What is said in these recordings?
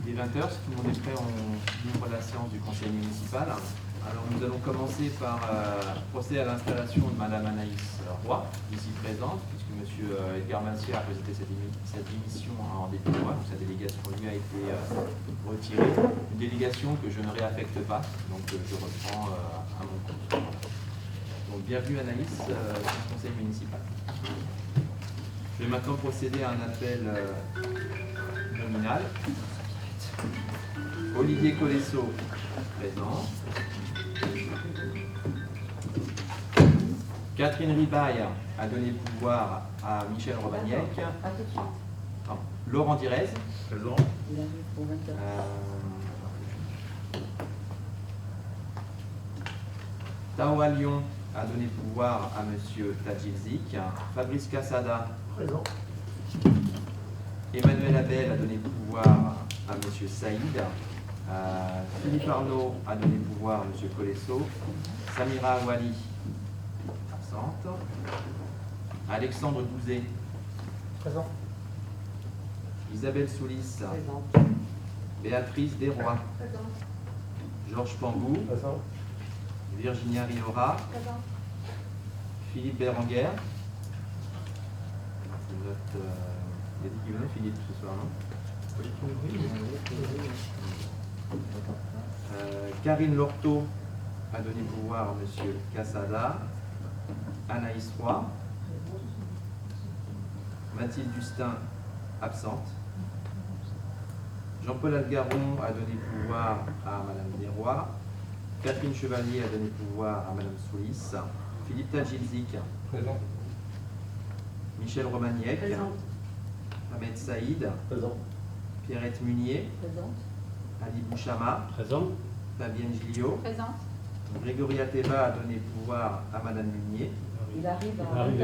Il est 20h, si tout le monde est prêt, on ouvre la séance du conseil municipal. Alors nous allons commencer par procéder à l'installation de Madame Anaïs Roy, ici présente, puisque M. Edgar Massier a présidé cette émission en début de mois, donc sa délégation lui a été retirée. Une délégation que je ne réaffecte pas, donc je reprends à mon compte. Donc bienvenue Anaïs au conseil municipal. Je vais maintenant procéder à un appel nominal. Olivier Colesso, présent. Catherine Ribaille a donné le pouvoir à Michel Romagnac. Laurent Direz, présent. Taoua Lyon a donné le pouvoir à M. Tadjilzik. Fabrice Cassada, présent. Emmanuel Abel a donné le pouvoir à M. Saïd. Philippe Arnaud a donné le pouvoir à M. Colesso. Samira Awali, absente. Alexandre Douzet, présent. Isabelle Soulis, présent. Béatrice Desrois, présent. Georges Pambou, présent. Virginia Riora, présent. Philippe Berenguer. Il a dit qu'il venait, Philippe, ce soir, non? Karine Lorteau a donné le pouvoir à M. Cassada. Anaïs Roy. Mathilde Dustin, absente. Jean-Paul Algaron a donné le pouvoir à Mme Desrois. Catherine Chevalier a donné le pouvoir à Mme Soulis. Philippe Tadjilzik, présent. Michel Romagnac, présent. Ahmed Saïd, présent. Pierrette Munier, présente. Ali Bouchama, présent. Fabienne Gilliot, présente. Grégory Ateba a donné le pouvoir à Mme Munier. Il arrive à 20h10.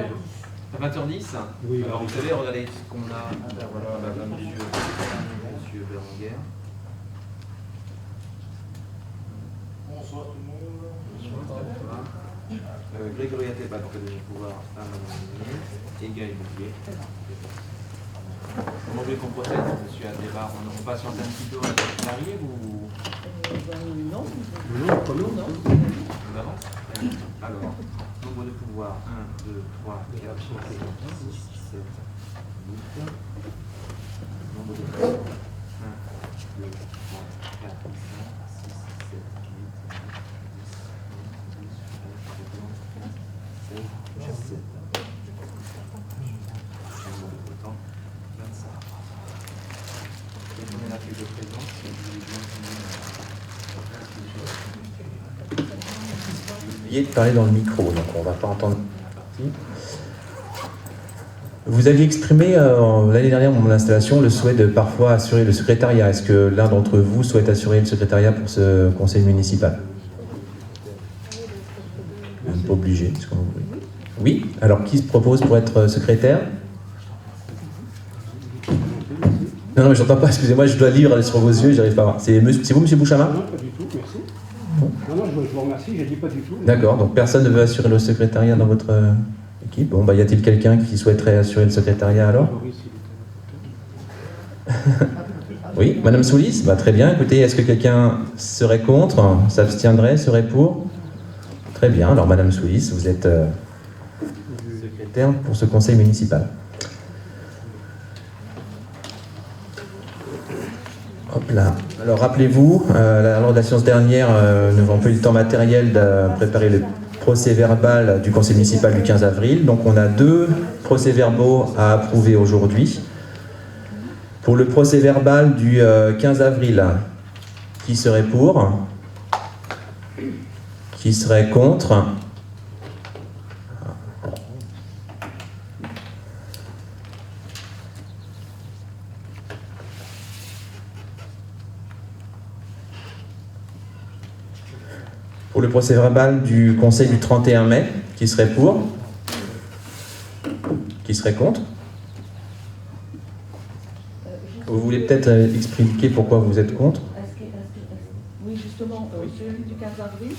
À 20h10. Oui, alors vous savez, regardez ce qu'on a. Voilà, Monsieur Berenguer. Bonsoir tout le monde. Grégory Ateba a donné le pouvoir à Mme Munier et Gaël Bouvier. Comment voulez qu'on procède, monsieur Ateba? On patiente un petit peu avant qu'il arrive ou Non. Non. On avance. Alors, nombre de pouvoirs 1, 2, 3, 4, 5, 6, 7, 8. Nombre de pouvoirs 1, 2, 3, 4, 5, 6, 7, 8, 9, 10, 11, 12, 13, 14, 15, 16, 17. Nombre de votants 25. On a la feuille de présence, si vous voulez bien de parler dans le micro, donc on ne va pas entendre. Vous aviez exprimé l'année dernière, dans mon installation, le souhait de parfois assurer le secrétariat. Est-ce que l'un d'entre vous souhaite assurer le secrétariat pour ce conseil municipal? Vous n'êtes pas obligé, ce que vous voulez. Oui. Alors, qui se propose pour être secrétaire? Non, mais j'entends pas, excusez-moi, je dois lire sur vos yeux, j'arrive pas à voir. C'est vous, monsieur Bouchama? Non, pas du tout, merci. Non, je vous remercie, je ne dis pas du tout. D'accord, donc personne ne veut assurer le secrétariat dans votre équipe. Bon, y a-t-il quelqu'un qui souhaiterait assurer le secrétariat alors? Oui, Madame Soulis? Très bien, écoutez, est-ce que quelqu'un serait contre, s'abstiendrait, serait pour? Très bien, alors Madame Soulis, vous êtes secrétaire pour ce conseil municipal. Hop là. Alors rappelez-vous, lors de la séance dernière, nous avons pas eu le temps matériel de préparer le procès-verbal du conseil municipal du 15 avril. Donc on a 2 procès-verbaux à approuver aujourd'hui. Pour le procès-verbal du 15 avril, qui serait pour? Qui serait contre? Pour le procès-verbal du conseil du 31 mai, qui serait pour? Qui serait contre? Vous voulez peut-être expliquer pourquoi vous êtes contre? Oui, justement, celui du 15 avril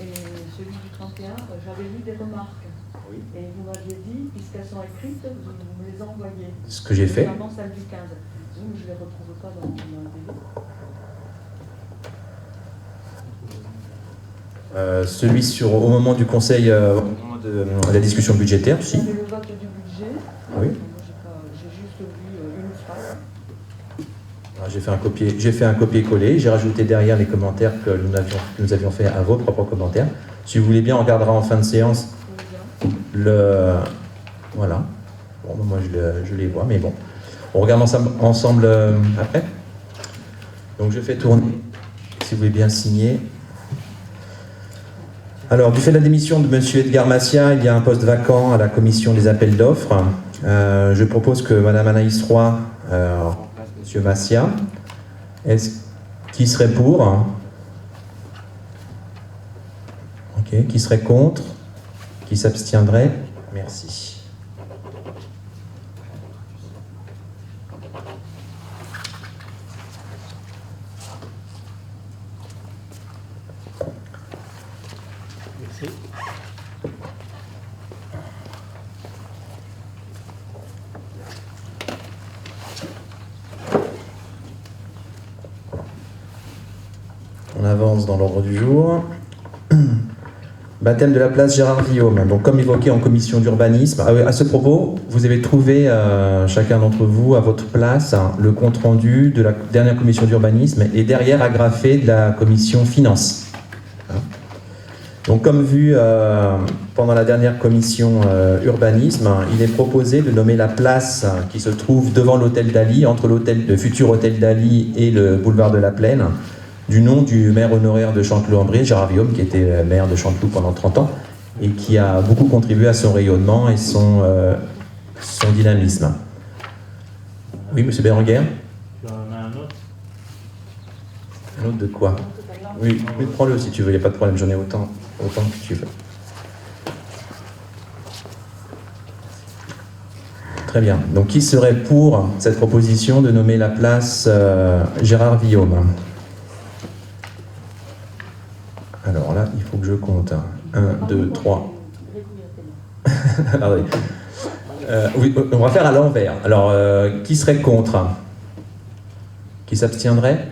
et celui du 31, j'avais lu des remarques. Oui. Et vous m'aviez dit, puisqu'elles sont écrites, vous me les envoyez. Ce que j'ai fait. Notamment celle du 15. Oui, mais je ne les retrouve pas dans la télé. Celui au moment du conseil, au moment de la discussion budgétaire, si. Il y avait le vote du budget. Oui. Moi, j'ai juste vu une phrase. Alors, j'ai fait un copier-coller, j'ai rajouté derrière les commentaires que nous avions fait à vos propres commentaires. Si vous voulez bien, on regardera en fin de séance voilà. Bon, moi je les vois, mais bon. On regarde ensemble après. Donc je fais tourner, si vous voulez bien signer. Alors, du fait de la démission de M. Edgar Massia, il y a un poste vacant à la commission des appels d'offres. Je propose que Mme Anaïs Roy M. Massia, qui serait pour? Ok, qui serait contre? Qui s'abstiendrait? Merci. Merci. On avance dans l'ordre du jour. Baptême de la place Gérard Guillaume. Donc, comme évoqué en commission d'urbanisme, à ce propos, vous avez trouvé, chacun d'entre vous, à votre place, le compte-rendu de la dernière commission d'urbanisme et derrière agrafé de la commission finance. Donc, comme vu pendant la dernière commission urbanisme, il est proposé de nommer la place qui se trouve devant l'hôtel Dali, entre le futur hôtel Dali et le boulevard de la Plaine, du nom du maire honoraire de Chanteloup-en-Brie, Gérard Guillaume, qui était maire de Chanteloup pendant 30 ans et qui a beaucoup contribué à son rayonnement et son dynamisme. Oui, monsieur Berenguer? Tu en as un autre? Un autre de quoi? Oui, prends-le si tu veux, il n'y a pas de problème, j'en ai autant que tu veux. Très bien. Donc, qui serait pour cette proposition de nommer la place Gérard Guillaume? Alors là, il faut que je compte. 1, 2, 3. Oui, on va faire à l'envers. Alors, qui serait contre? Qui s'abstiendrait?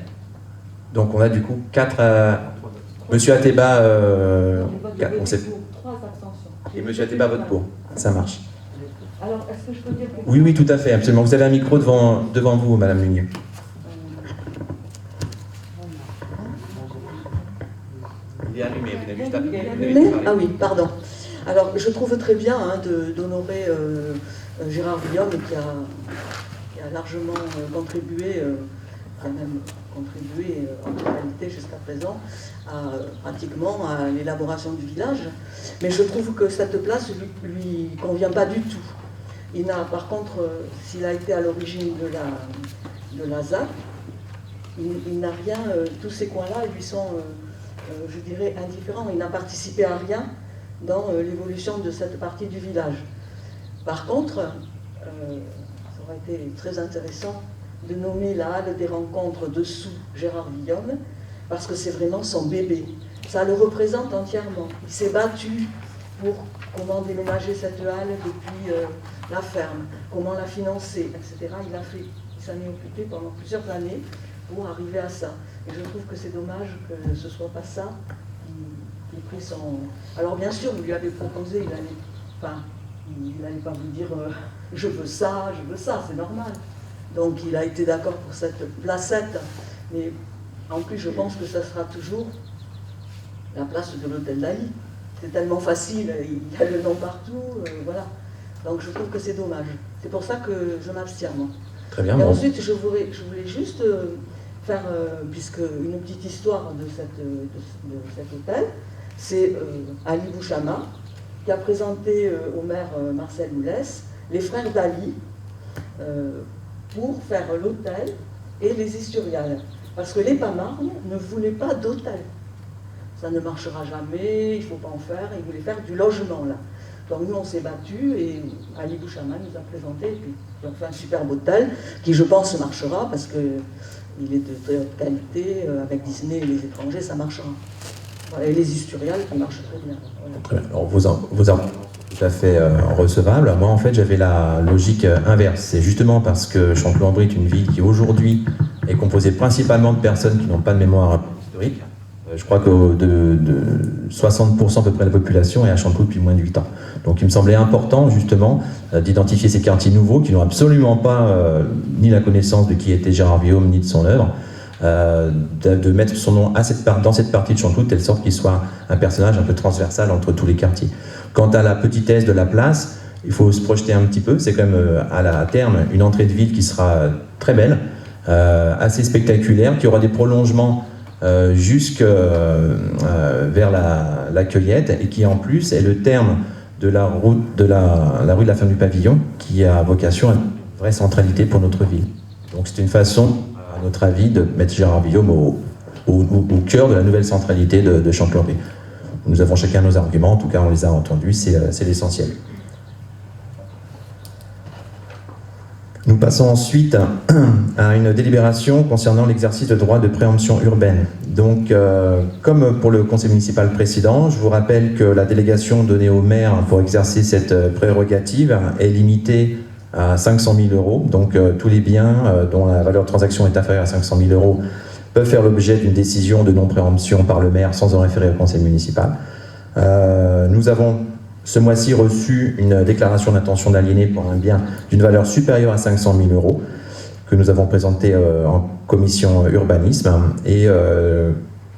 Donc, on a du coup 4... Monsieur Ateba... on sait... 3 abstentions. Et Monsieur Ateba vote pour. Ça marche. Alors, est-ce que je peux dire quelque Oui, oui, tout à fait, absolument. Vous avez un micro devant vous, Madame Lunier. Il est allumé, vous n'avez juste allumé. Ah oui, pardon. Alors, je trouve très bien d'honorer Gérard Guillaume qui a largement contribué, a même contribué en réalité jusqu'à présent pratiquement à l'élaboration du village. Mais je trouve que cette place lui convient pas du tout. Il n'a, par contre, s'il a été à l'origine de la ZAC, il n'a rien, tous ces coins-là lui sont, je dirais, indifférents. Il n'a participé à rien dans l'évolution de cette partie du village. Par contre, ça aurait été très intéressant de nommer la halle des rencontres dessous Gérard Guillaume, parce que c'est vraiment son bébé. Ça le représente entièrement. Il s'est battu pour comment déménager cette halle depuis la ferme, comment la financer, etc. Il s'en est occupé pendant plusieurs années pour arriver à ça. Et je trouve que c'est dommage que ce ne soit pas ça qui prit son... Alors bien sûr, vous lui avez proposé, il n'allait pas vous dire je veux ça, c'est normal. Donc il a été d'accord pour cette placette, mais en plus je pense que ça sera toujours la place de l'hôtel Dali. C'est tellement facile, il y a le nom partout, voilà. Donc je trouve que c'est dommage. C'est pour ça que je m'abstiens, moi. Très bien. Et Bon. ensuite, je voulais juste faire, puisque une petite histoire de cet hôtel, c'est Ali Bouchama qui a présenté au maire Marcel Moulès les frères Dali pour faire l'hôtel et les Isturiales. Parce que les Pamarnes ne voulaient pas d'hôtel. Ça ne marchera jamais, il ne faut pas en faire, ils voulaient faire du logement là. Donc nous on s'est battus et Ali Bouchama nous a présenté, et puis ils ont fait un superbe hôtel qui je pense marchera parce qu'il est de très haute qualité, avec Disney et les étrangers ça marchera. Voilà, et les Isturiales qui marchent très bien. Voilà. Très bien. Alors, vos tout à fait recevable. Moi, en fait, j'avais la logique inverse. C'est justement parce que Champlan-Brie est une ville qui, aujourd'hui, est composée principalement de personnes qui n'ont pas de mémoire historique. Je crois que de 60% à peu près de la population est à Chanteloup depuis moins de 8 ans. Donc il me semblait important justement d'identifier ces quartiers nouveaux qui n'ont absolument pas ni la connaissance de qui était Gérard Villaume ni de son œuvre, de mettre son nom dans cette partie de Chanteloup de telle sorte qu'il soit un personnage un peu transversal entre tous les quartiers. Quant à la petitesse de la place, il faut se projeter un petit peu, c'est quand même à terme une entrée de ville qui sera très belle, assez spectaculaire, qui aura des prolongements jusque vers la Cueillette et qui en plus est le terme de la rue de la Ferme du Pavillon qui a vocation à une vraie centralité pour notre ville. Donc c'est une façon, à notre avis, de mettre Gérard Villaume au cœur de la nouvelle centralité de Champlan-Brie. Nous avons chacun nos arguments, en tout cas on les a entendus, c'est l'essentiel. Nous passons ensuite à une délibération concernant l'exercice de droit de préemption urbaine. Donc, comme pour le conseil municipal précédent, je vous rappelle que la délégation donnée au maire pour exercer cette prérogative est limitée à 500 000 €. Donc, tous les biens dont la valeur de transaction est inférieure à 500 000 € peuvent faire l'objet d'une décision de non-préemption par le maire sans en référer au conseil municipal. Nous avons ce mois-ci reçu une déclaration d'intention d'aliéner pour un bien d'une valeur supérieure à 500 000 € que nous avons présenté en commission urbanisme et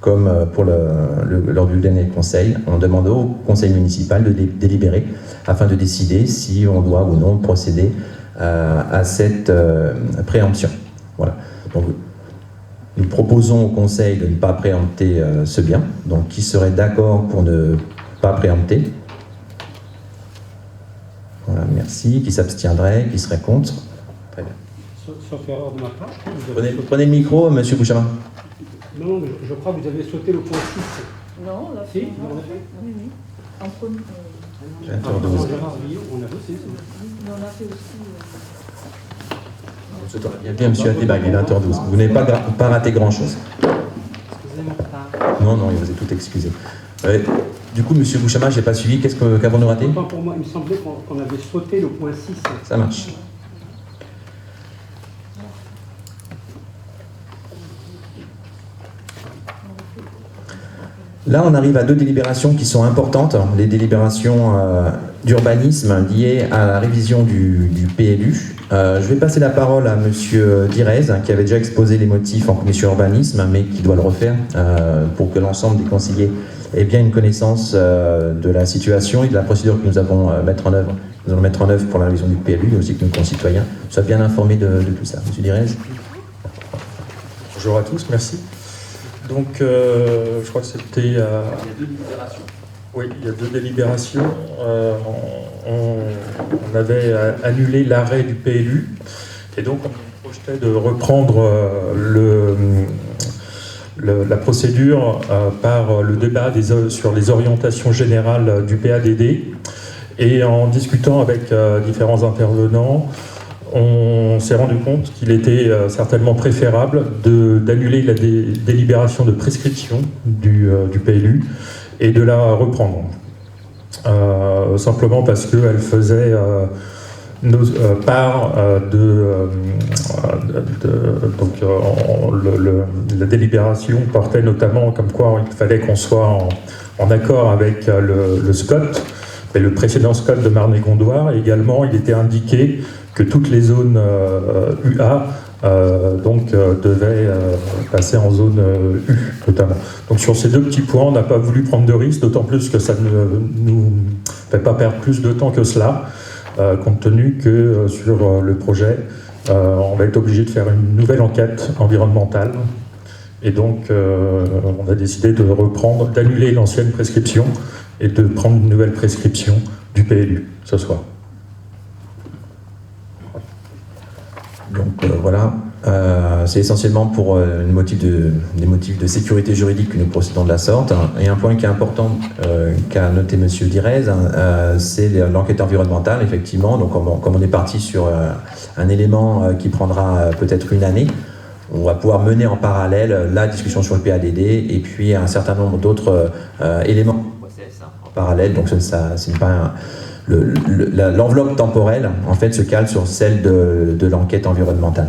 comme pour lors du dernier conseil, on demande au conseil municipal de délibérer afin de décider si on doit ou non procéder à cette préemption. Voilà. Donc, nous proposons au conseil de ne pas préempter ce bien. Donc, qui serait d'accord pour ne pas préempter ? Voilà, merci. Qui s'abstiendrait? Qui serait contre? Très bien. Sauf erreur de ma part. Prenez le micro, monsieur Bouchama. Non, mais je crois que vous avez sauté le point 6. Non, là, Si, vous l'avez fait. Oui, oui. En premier. 20h12. Gérard Villaume, on a voté. Mais on a fait aussi. Il y a bien monsieur Ateba, il est 20h12. Vous n'avez pas raté grand-chose. Excusez-moi. Non, il vous est tout excusé. Du coup, monsieur Bouchama, je n'ai pas suivi. Qu'avons-nous raté? Autant pour moi, il me semblait qu'on avait sauté le point 6. Ça marche. Là, on arrive à deux délibérations qui sont importantes, les délibérations d'urbanisme liées à la révision du PLU. Je vais passer la parole à monsieur Direz, qui avait déjà exposé les motifs en commission urbanisme, mais qui doit le refaire pour que l'ensemble des conseillers ait bien une connaissance de la situation et de la procédure que nous allons mettre en œuvre. Nous allons mettre en œuvre pour la révision du PLU, mais aussi que nos concitoyens soient bien informés de tout ça. Monsieur Direz. Bonjour à tous, merci. Donc, je crois que c'était... Il y a deux délibérations. Oui, il y a deux délibérations. On avait annulé l'arrêt du PLU, et donc on projetait de reprendre la procédure par le débat sur les orientations générales du PADD. Et en discutant avec différents intervenants, on s'est rendu compte qu'il était certainement préférable d'annuler la délibération de prescription du PLU et de la reprendre. Simplement parce qu'elle faisait part la délibération portait notamment comme quoi il fallait qu'on soit en accord avec le SCOT, et le précédent SCOT de Marne-et-Gondoire. Également, il était indiqué que toutes les zones UA devaient passer en zone U, notamment. Donc sur ces deux petits points, on n'a pas voulu prendre de risques, d'autant plus que ça ne nous fait pas perdre plus de temps que cela, compte tenu que sur le projet, on va être obligé de faire une nouvelle enquête environnementale. Et donc, on a décidé d'annuler l'ancienne prescription et de prendre une nouvelle prescription du PLU ce soir. Donc voilà, c'est essentiellement pour des motifs de sécurité juridique que nous procédons de la sorte. Et un point qui est important, qu'a noté M. Direz, c'est l'enquête environnementale, effectivement. Donc comme on est parti sur un élément qui prendra peut-être une année, on va pouvoir mener en parallèle la discussion sur le PADD et puis un certain nombre d'autres éléments en parallèle. Donc ce n'est pas l'enveloppe temporelle en fait se cale sur celle de l'enquête environnementale.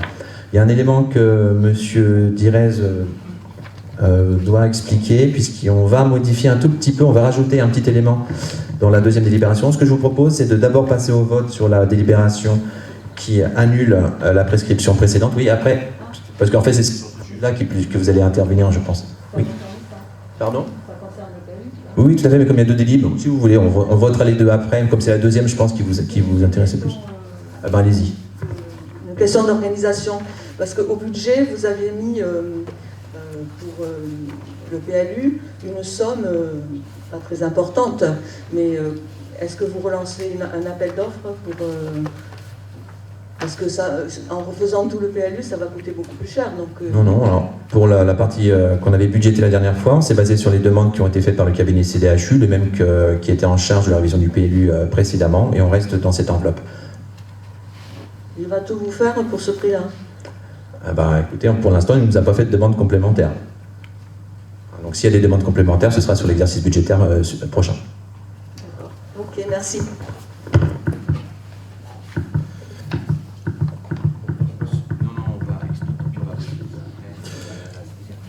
Il y a un élément que M. Direz doit expliquer, puisqu'on va modifier un tout petit peu, on va rajouter un petit élément dans la deuxième délibération. Ce que je vous propose, c'est de d'abord passer au vote sur la délibération qui annule la prescription précédente. Oui, après, parce qu'en fait, c'est là que vous allez intervenir, je pense. Oui. Pardon ? Oui, tout à fait, mais comme il y a deux délibs, si vous voulez, on votera les deux après, comme c'est la deuxième, je pense, qui vous intéresse le plus. Ah ben, allez-y. Une question d'organisation, parce qu'au budget, vous avez mis pour le PLU une somme pas très importante, mais est-ce que vous relancez un appel d'offres pour... parce que ça, en refaisant tout le PLU, ça va coûter beaucoup plus cher. Donc, Non, alors pour la partie qu'on avait budgétée la dernière fois, on s'est basé sur les demandes qui ont été faites par le cabinet CDHU, le même qui était en charge de la révision du PLU précédemment, et on reste dans cette enveloppe. Il va tout vous faire pour ce prix-là? Écoutez, pour l'instant, il ne nous a pas fait de demande complémentaire. Donc s'il y a des demandes complémentaires, ce sera sur l'exercice budgétaire prochain. D'accord. Ok, merci.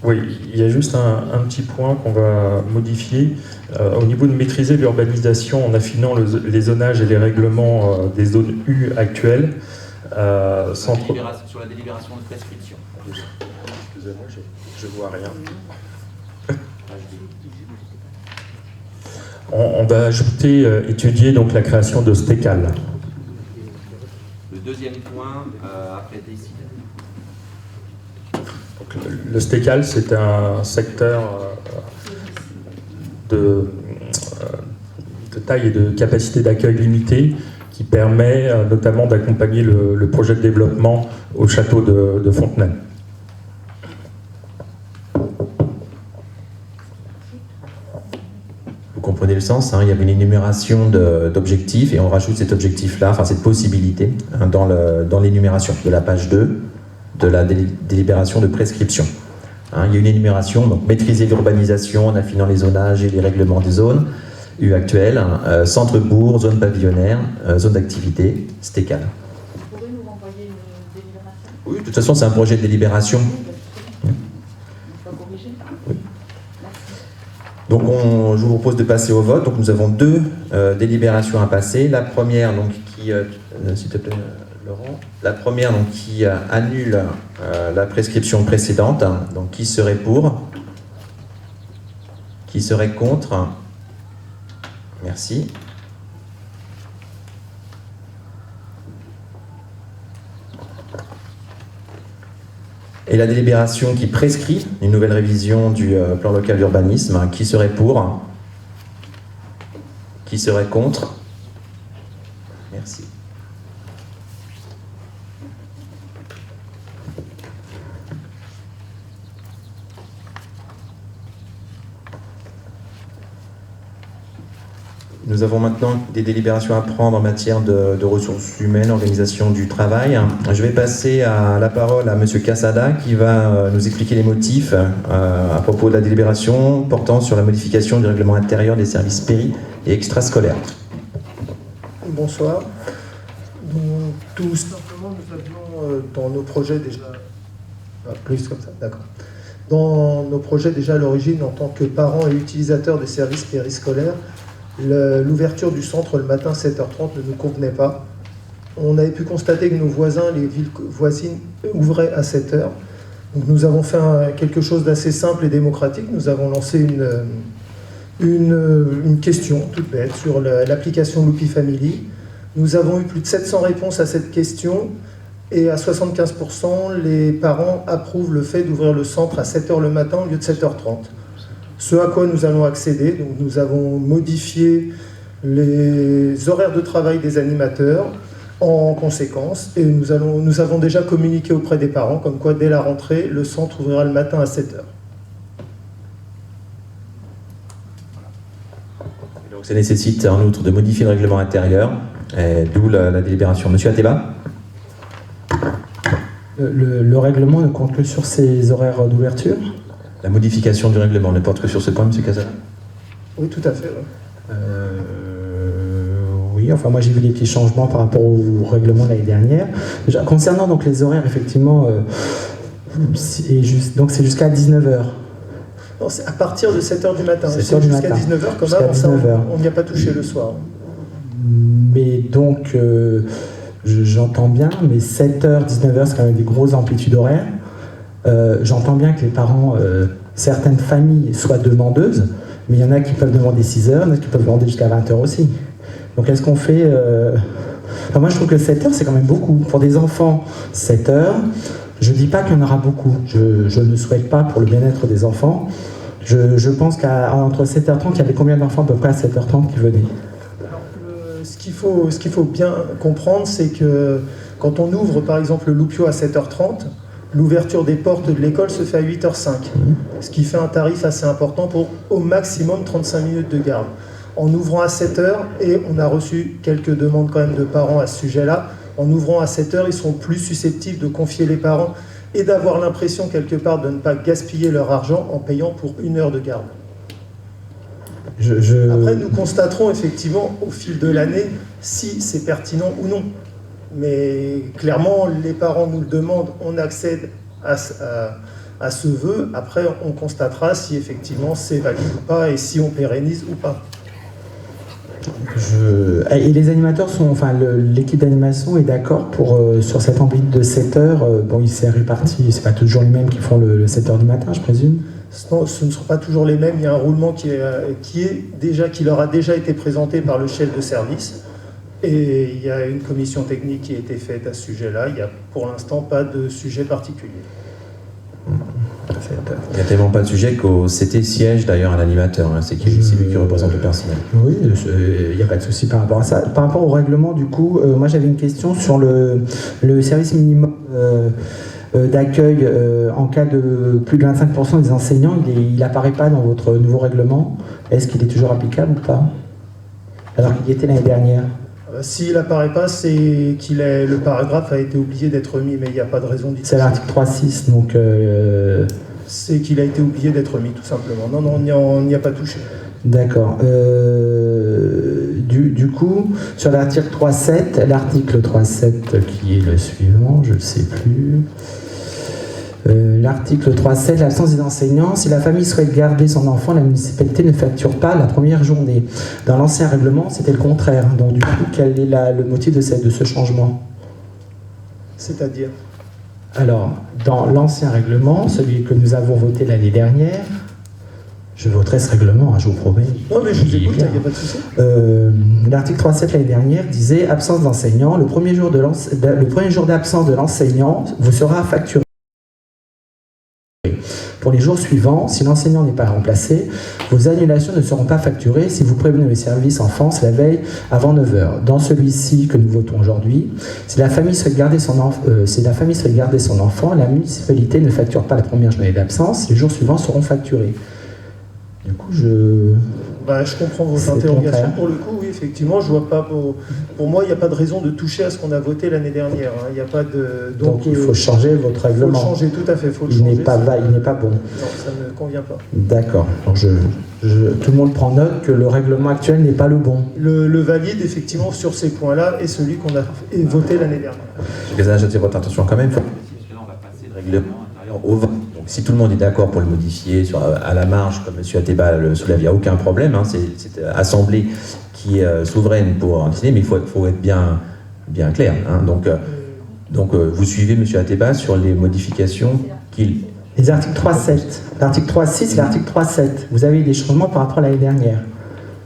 Oui, il y a juste un petit point qu'on va modifier. Au niveau de maîtriser l'urbanisation en affinant les zonages et les règlements des zones U actuelles, sur la délibération de prescription. Excusez-moi, je vois rien. On va ajouter, étudier donc la création de STECAL. Le deuxième point, après décider. Donc, le STECAL, c'est un secteur de taille et de capacité d'accueil limitée qui permet notamment d'accompagner le projet de développement au château de Fontenay. Vous comprenez le sens, hein, il y avait une énumération d'objectifs et on rajoute cet objectif-là, enfin cette possibilité dans l'énumération de la page 2 de la délibération de prescription. Hein, il y a une énumération, donc maîtriser l'urbanisation en affinant les zonages et les règlements des zones U actuelles, centre-bourg, zone pavillonnaire, zone d'activité, STECAL. Vous pouvez nous renvoyer une délibération? Oui, de toute façon, c'est un projet de délibération. On va corriger? Oui. Donc, je vous propose de passer au vote. Donc, nous avons deux délibérations à passer. La première, donc, s'il te plaît, Laurent, la première, donc, qui annule la prescription précédente. Donc, qui serait pour? Qui serait contre? Merci. Et la délibération qui prescrit une nouvelle révision du plan local d'urbanisme, qui serait pour? Qui serait contre? Merci. Nous avons maintenant des délibérations à prendre en matière de ressources humaines, organisation du travail. Je vais passer la parole à M. Cassada qui va nous expliquer les motifs à propos de la délibération portant sur la modification du règlement intérieur des services péri et extrascolaires. Bonsoir. Tout simplement, nous avions dans nos projets déjà... plus comme ça, d'accord. Dans nos projets déjà à l'origine, en tant que parents et utilisateurs des services périscolaires, l'ouverture du centre le matin 7h30 ne nous convenait pas. On avait pu constater que nos voisins, les villes voisines, ouvraient à 7h. Donc nous avons fait quelque chose d'assez simple et démocratique. Nous avons lancé une question toute bête sur l'application Loopy Family. Nous avons eu plus de 700 réponses à cette question et à 75%, les parents approuvent le fait d'ouvrir le centre à 7h le matin au lieu de 7h30. Ce à quoi nous allons accéder, donc nous avons modifié les horaires de travail des animateurs en conséquence et nous avons déjà communiqué auprès des parents comme quoi dès la rentrée, le centre ouvrira le matin à 7h. Donc ça nécessite en outre de modifier le règlement intérieur, d'où la délibération. Monsieur Ateba ? Le règlement ne compte que sur ces horaires d'ouverture? La modification du règlement ne porte que sur ce point, M. Casala? Oui, tout à fait. Ouais. Oui, Oui, enfin moi j'ai vu les petits changements par rapport au règlement de l'année dernière. Déjà, concernant donc les horaires, effectivement, donc c'est jusqu'à 19h. Non, c'est à partir de 7h du matin. 7h du jusqu'à matin. 19h, comme Jusqu'à avant, ça, 19h. on n'y a pas touché le soir. Mais donc, j'entends bien, mais 7h, 19h, c'est quand même des grosses amplitudes horaires. J'entends bien que les parents, certaines familles soient demandeuses, mais il y en a qui peuvent demander 6h, il y en a qui peuvent demander jusqu'à 20h aussi. Donc est-ce qu'on fait... Enfin, moi je trouve que 7h c'est quand même beaucoup. Pour des enfants, 7h, je ne dis pas qu'il y en aura beaucoup. Je ne souhaite pas pour le bien-être des enfants. Je pense qu'entre 7h30, il y avait combien d'enfants à peu près à 7h30 qui venaient? Ce qu'il faut bien comprendre, c'est que quand on ouvre par exemple le Loupio à 7h30, l'ouverture des portes de l'école se fait à 8h05, ce qui fait un tarif assez important pour au maximum 35 minutes de garde. En ouvrant à 7h, et on a reçu quelques demandes quand même de parents à ce sujet-là, en ouvrant à 7h, ils sont plus susceptibles de confier les parents et d'avoir l'impression quelque part de ne pas gaspiller leur argent en payant pour 1 heure de garde. Après, nous constaterons effectivement au fil de l'année si c'est pertinent ou non. Mais clairement, les parents nous le demandent, on accède à ce vœu. Après, on constatera si effectivement c'est valide ou pas et si on pérennise ou pas. Et les animateurs l'équipe d'animation est d'accord sur cette amplitude de 7h. Bon, il s'est réparti, c'est pas toujours les mêmes qui font le 7h du matin, je présume. Non, ce ne sont pas toujours les mêmes. Il y a un roulement qui leur a déjà été présenté par le chef de service. Et il y a une commission technique qui a été faite à ce sujet-là. Il n'y a pour l'instant pas de sujet particulier. Il n'y a tellement pas de sujet qu'au CT siège d'ailleurs un animateur, hein, c'est lui qui représente le personnel. Oui, il n'y a pas de souci par rapport à ça. Par rapport au règlement, du coup, moi j'avais une question sur le service minimum d'accueil en cas de plus de 25% des enseignants. Il n'apparaît pas dans votre nouveau règlement. Est-ce qu'il est toujours applicable ou pas? Alors qu'il y était l'année dernière. S'il n'apparaît pas, c'est le paragraphe a été oublié d'être mis, mais il n'y a pas de raison d'y toucher. C'est l'article 3.6, donc... C'est qu'il a été oublié d'être mis, tout simplement. Non, on n'y a pas touché. D'accord. Du coup, sur l'article 3.7, qui est le suivant, je ne sais plus... L'article 3.7, l'absence des enseignants. Si la famille souhaite garder son enfant, la municipalité ne facture pas la première journée. Dans l'ancien règlement, c'était le contraire. Donc du coup, quel est le motif de ce changement? C'est-à-dire? Alors, dans l'ancien règlement, celui que nous avons voté l'année dernière, je voterai ce règlement, hein, je vous promets. Non, mais je vous écoute, il n'y a pas de souci. L'article 3.7 l'année dernière disait « Absence d'enseignant. Le premier jour d'absence de l'enseignant vous sera facturé. Pour les jours suivants, si l'enseignant n'est pas remplacé, vos annulations ne seront pas facturées si vous prévenez le service enfance la veille avant 9h. Dans celui-ci que nous votons aujourd'hui, si la famille souhaite garder son enfant, la municipalité ne facture pas la première journée d'absence, les jours suivants seront facturés. » Du coup, je comprends votre interrogation. Pour le coup, oui, effectivement, je vois pas. Pour moi, il n'y a pas de raison de toucher à ce qu'on a voté l'année dernière. Hein. Il n'y a pas de. Donc il faut changer votre règlement. Il faut le changer, tout à fait. Il n'est pas bon. Non, ça ne convient pas. D'accord. Donc tout le monde prend note que le règlement actuel n'est pas le bon. Le valide, effectivement, sur ces points-là, est celui qu'on a voté l'année dernière. Je vais attirer votre attention quand même. Parce que là, on va passer le règlement intérieur au vote. Donc, si tout le monde est d'accord pour le modifier à la marge, comme M. Ateba le soulève, il n'y a aucun problème. Hein, c'est l'Assemblée qui est souveraine pour en décider, mais il faut être bien clair. Hein, donc, vous suivez M. Ateba sur les modifications qu'il... Les articles 3.7, l'article 3.6 et l'article 3.7. Vous avez eu des changements par rapport à l'année dernière.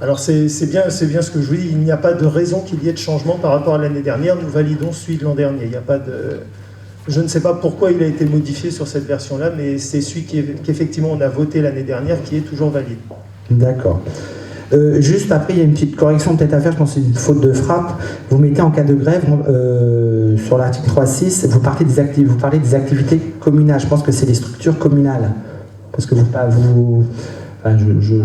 Alors c'est bien ce que je vous dis. Il n'y a pas de raison qu'il y ait de changement par rapport à l'année dernière. Nous validons celui de l'an dernier. Il n'y a pas de... Je ne sais pas pourquoi il a été modifié sur cette version-là, mais c'est celui qu'effectivement on a voté l'année dernière qui est toujours valide. D'accord. Juste après, il y a une petite correction peut-être à faire, je pense que c'est une faute de frappe. Vous mettez en cas de grève, sur l'article 3.6, vous parlez des activités communales. Je pense que c'est les structures communales. Parce que je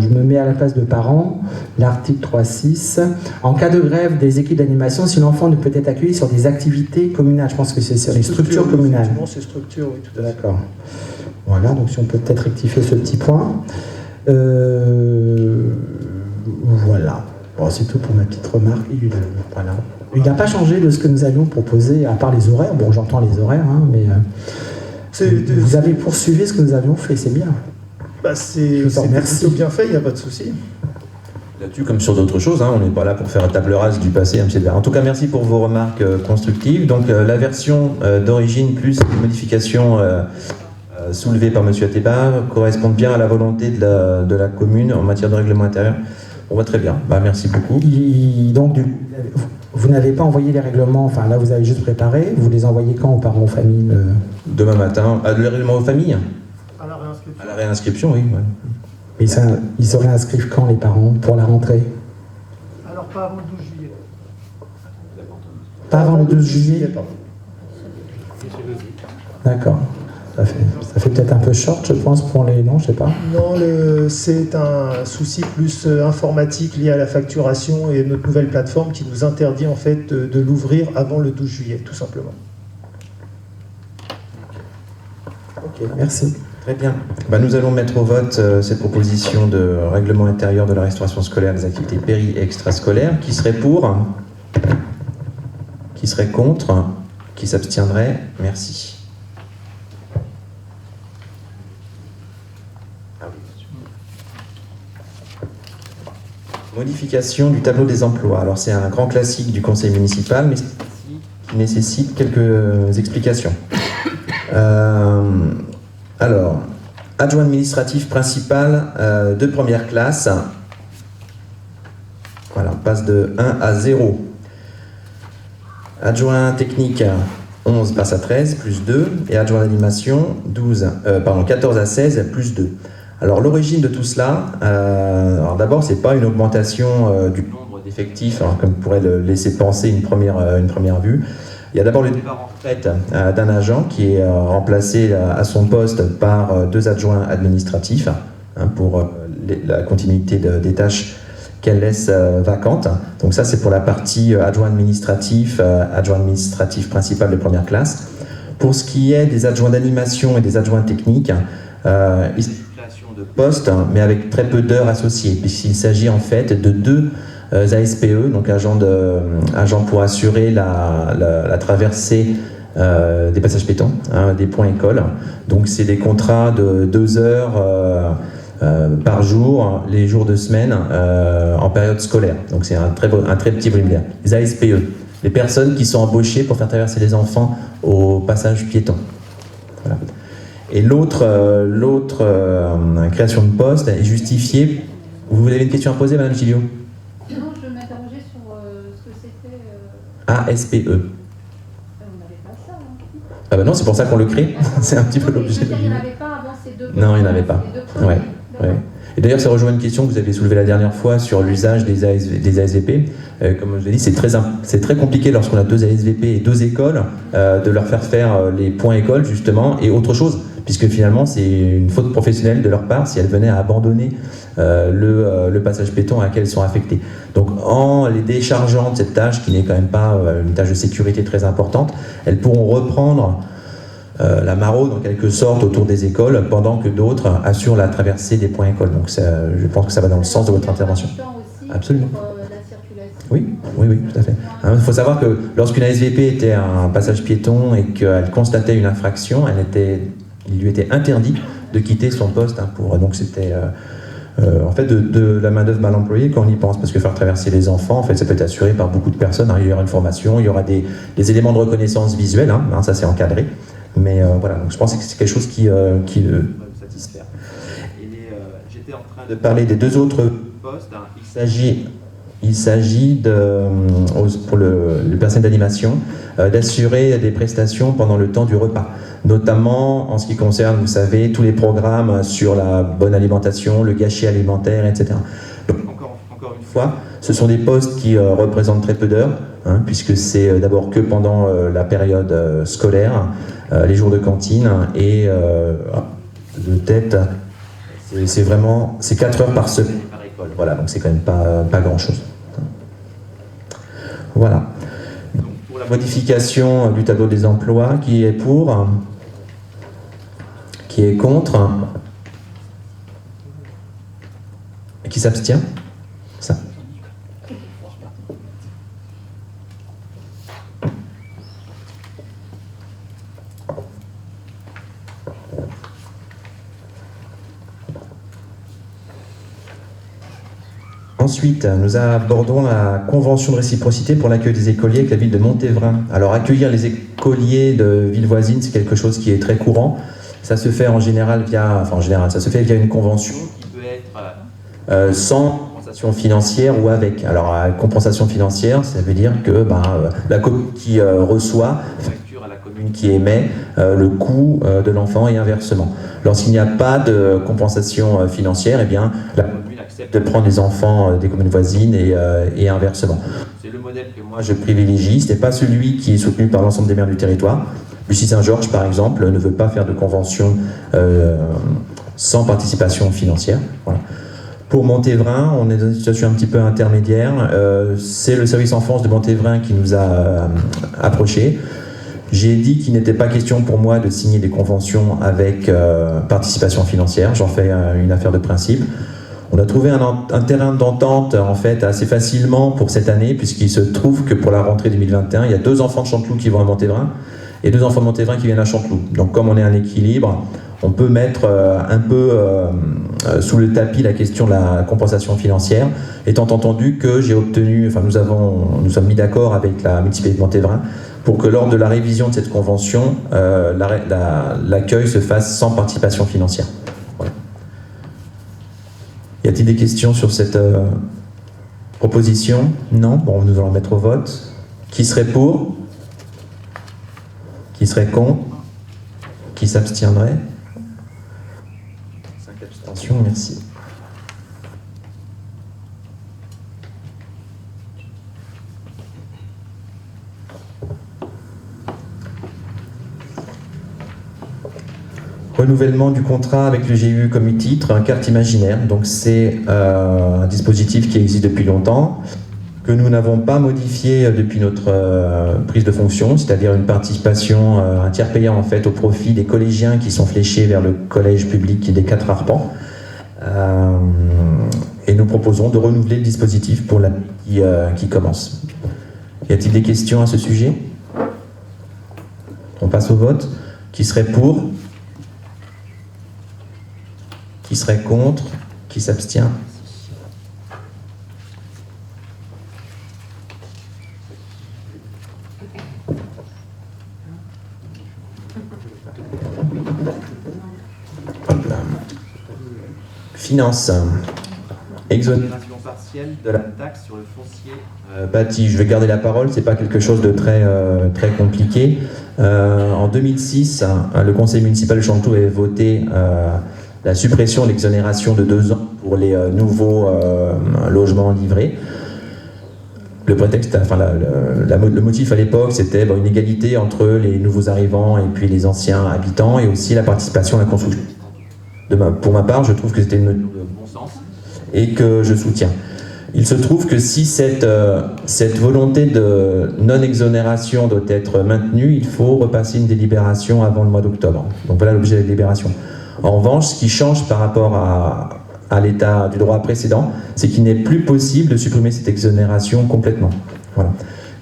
me mets à la place de parents. L'article 3.6. En cas de grève des équipes d'animation, si l'enfant ne peut être accueilli sur des activités communales, je pense que c'est sur les structures communales. Effectivement, c'est structure, oui, tout à fait. D'accord. Voilà, donc si on peut peut-être rectifier ce petit point. Voilà. Bon, c'est tout pour ma petite remarque. Voilà. Il n'a pas changé de ce que nous avions proposé, à part les horaires. Bon, j'entends les horaires, hein, mais vous avez poursuivi ce que nous avions fait, c'est bien. Bah, c'est plutôt bien fait, il n'y a pas de souci. Là-dessus, comme sur d'autres choses, hein, on n'est pas là pour faire un table rase du passé, etc. En tout cas, merci pour vos remarques constructives. Donc, la version d'origine plus les modifications soulevées par M. Ateba correspondent bien à la volonté de la commune en matière de règlement intérieur. On voit très bien. Bah, merci beaucoup. Donc, vous n'avez pas envoyé les règlements, enfin là, vous avez juste préparé. Vous les envoyez quand aux parents, aux familles Demain matin. Le règlement aux familles? À la réinscription. À la réinscription, oui. Ouais. Et ça, ils se réinscrivent quand, les parents, pour la rentrée? Alors, pas avant le 12 juillet. Pas avant le 12 juillet? D'accord. Ça fait peut-être un peu short, je pense, pour les... Non, je sais pas. Non, c'est un souci plus informatique lié à la facturation et notre nouvelle plateforme qui nous interdit en fait de l'ouvrir avant le 12 juillet, tout simplement. Ok, merci. Très bien. Bah, nous allons mettre au vote cette proposition de règlement intérieur de la restauration scolaire des activités péri- et extrascolaires. Qui serait pour? Qui serait contre? Qui s'abstiendrait? Merci. Modification du tableau des emplois. Alors c'est un grand classique du conseil municipal, mais qui nécessite quelques explications. Alors, adjoint administratif principal de première classe. Voilà, on passe de 1 à 0. Adjoint technique 11 passe à 13, plus 2. Et adjoint d'animation 14 à 16, plus 2. Alors l'origine de tout cela, alors d'abord c'est pas une augmentation du nombre d'effectifs, comme pourrait le laisser penser une première vue. Il y a d'abord le départ en retraite d'un agent qui est remplacé à son poste par 2 adjoints administratifs pour la continuité des tâches qu'elle laisse vacantes. Donc ça c'est pour la partie adjoint administratif principal de première classe. Pour ce qui est des adjoints d'animation et des adjoints techniques, de poste, mais avec très peu d'heures associées, puisqu'il s'agit en fait de 2 ASPE, donc agents pour assurer la traversée des passages piétons, des points écoles. Donc c'est des contrats de 2 heures par jour, les jours de semaine, en période scolaire. Donc c'est un très petit volume d'air. Les ASPE, les personnes qui sont embauchées pour faire traverser les enfants au passage piéton. Voilà. Et l'autre création de poste est justifiée. Vous avez une question à poser, Madame Gilliot? Non, je m'interrogeais sur ce que c'était. ASPE. On n'avait pas ça. Ah ben non, c'est pour ça qu'on le crée. C'est un petit peu l'objet de. Il n'y en avait pas avant ces 2 points. Non, il n'y en avait pas. Ouais. Et d'ailleurs, ça rejoint une question que vous avez soulevée la dernière fois sur l'usage des ASVP. Comme je l'ai dit, c'est très compliqué lorsqu'on a 2 ASVP et 2 écoles de leur faire les points écoles, justement, et autre chose, puisque finalement, c'est une faute professionnelle de leur part si elles venaient à abandonner le passage piéton à laquelle elles sont affectées. Donc, en les déchargeant de cette tâche, qui n'est quand même pas une tâche de sécurité très importante, elles pourront reprendre la maraude en quelque sorte autour des écoles pendant que d'autres assurent la traversée des points écoles. Donc je pense que ça va dans le sens de votre intervention. Absolument. Oui, tout à fait. Il faut savoir que lorsqu'une ASVP était un passage piéton et qu'elle constatait une infraction, il lui était interdit de quitter son poste. Donc c'était en fait de la main-d'œuvre mal employée quand on y pense, parce que faire traverser les enfants, en fait, ça peut être assuré par beaucoup de personnes. Il y aura une formation, il y aura des éléments de reconnaissance visuelle, ça c'est encadré. Mais voilà, donc je pense que c'est quelque chose qui me satisfaire. J'étais en train de parler des 2 autres postes. Il s'agit pour le personnel d'animation d'assurer des prestations pendant le temps du repas, notamment en ce qui concerne, vous savez, tous les programmes sur la bonne alimentation, le gâchis alimentaire, etc. Donc, encore une fois, ce sont des postes qui représentent très peu d'heures, puisque c'est d'abord que pendant la période scolaire, les jours de cantine, et de tête, c'est 4 heures par semaine par école. Voilà, donc c'est quand même pas grand-chose. Voilà. Donc, pour la modification du tableau des emplois, qui est pour? Qui est contre? Et qui s'abstient? Ça. ensuite, nous abordons la convention de réciprocité pour l'accueil des écoliers avec la ville de Montévrain. Alors, accueillir les écoliers de villes voisines, c'est quelque chose qui est très courant. Ça se fait en général ça se fait via une convention qui peut être sans compensation financière ou avec. Alors, compensation financière, ça veut dire que la commune qui reçoit facture à la commune qui émet le coût de l'enfant et inversement. Lorsqu'il n'y a pas de compensation financière, eh bien, la commune accepte de prendre les enfants des communes voisines et inversement. C'est le modèle que moi je privilégie, ce n'est pas celui qui est soutenu par l'ensemble des maires du territoire. Bussy-Saint-Georges, par exemple, ne veut pas faire de convention sans participation financière. Voilà. Pour Montévrain, on est dans une situation un petit peu intermédiaire. C'est le service enfance de Montévrain qui nous a approchés. J'ai dit qu'il n'était pas question pour moi de signer des conventions avec participation financière. J'en fais une affaire de principe. On a trouvé un terrain d'entente en fait assez facilement pour cette année, puisqu'il se trouve que pour la rentrée 2021, il y a 2 enfants de Chanteloup qui vont à Montévrain et 2 enfants de Montévrain qui viennent à Chanteloup. Donc comme on est un équilibre, on peut mettre un peu sous le tapis la question de la compensation financière, étant entendu que nous sommes mis d'accord avec la municipalité de Montévrain pour que lors de la révision de cette convention, l'accueil se fasse sans participation financière. Voilà. Y a-t-il des questions sur cette proposition? Non? Bon, nous allons mettre au vote. Qui serait pour? Qui serait contre? Qui s'abstiendrait? 5 abstentions, merci. Renouvellement du contrat avec le GU comme titre, un carte imaginaire. Donc c'est un dispositif qui existe depuis longtemps, que nous n'avons pas modifié depuis notre prise de fonction, c'est-à-dire une participation, un tiers payant en fait au profit des collégiens qui sont fléchés vers le collège public des 4 arpents. Et nous proposons de renouveler le dispositif pour l'année qui commence. Y a-t-il des questions à ce sujet? On passe au vote. Qui serait pour? Qui serait contre? Qui s'abstient? Finance. Exonération partielle de la taxe sur le foncier bâti. Je vais garder la parole, c'est pas quelque chose de très compliqué. En 2006, le conseil municipal de Chanteloup avait voté la suppression de l'exonération de 2 ans pour les nouveaux logements livrés. Le prétexte, le motif à l'époque, c'était une égalité entre les nouveaux arrivants et puis les anciens habitants, et aussi la participation à la construction. Pour ma part, je trouve que c'était une mesure de bon sens et que je soutiens. Il se trouve que si cette volonté de non-exonération doit être maintenue, il faut repasser une délibération avant le mois d'octobre. Donc voilà l'objet de la délibération. En revanche, ce qui change par rapport à l'état du droit précédent, c'est qu'il n'est plus possible de supprimer cette exonération complètement. Voilà.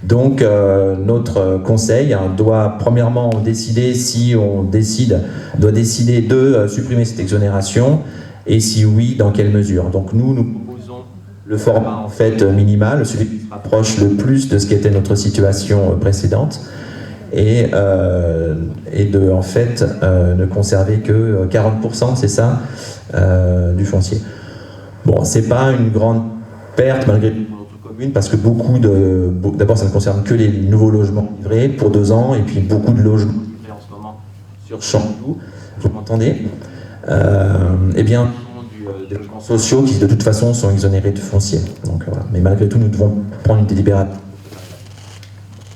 Donc notre conseil doit premièrement décider si on doit décider de supprimer cette exonération, et si oui, dans quelle mesure. Donc nous proposons le format en fait minimal, celui qui se rapproche le plus de ce qui était notre situation précédente, et de en fait ne conserver que 40%, c'est ça, du foncier. Bon, c'est pas une grande perte malgré tout pour notre commune, parce que d'abord ça ne concerne que les nouveaux logements livrés pour 2 ans, et puis beaucoup de logements livrés en ce moment sur Chanteloup, vous m'entendez, et bien des logements sociaux qui de toute façon sont exonérés de foncier. Donc voilà. Mais malgré tout, nous devons prendre une délibération.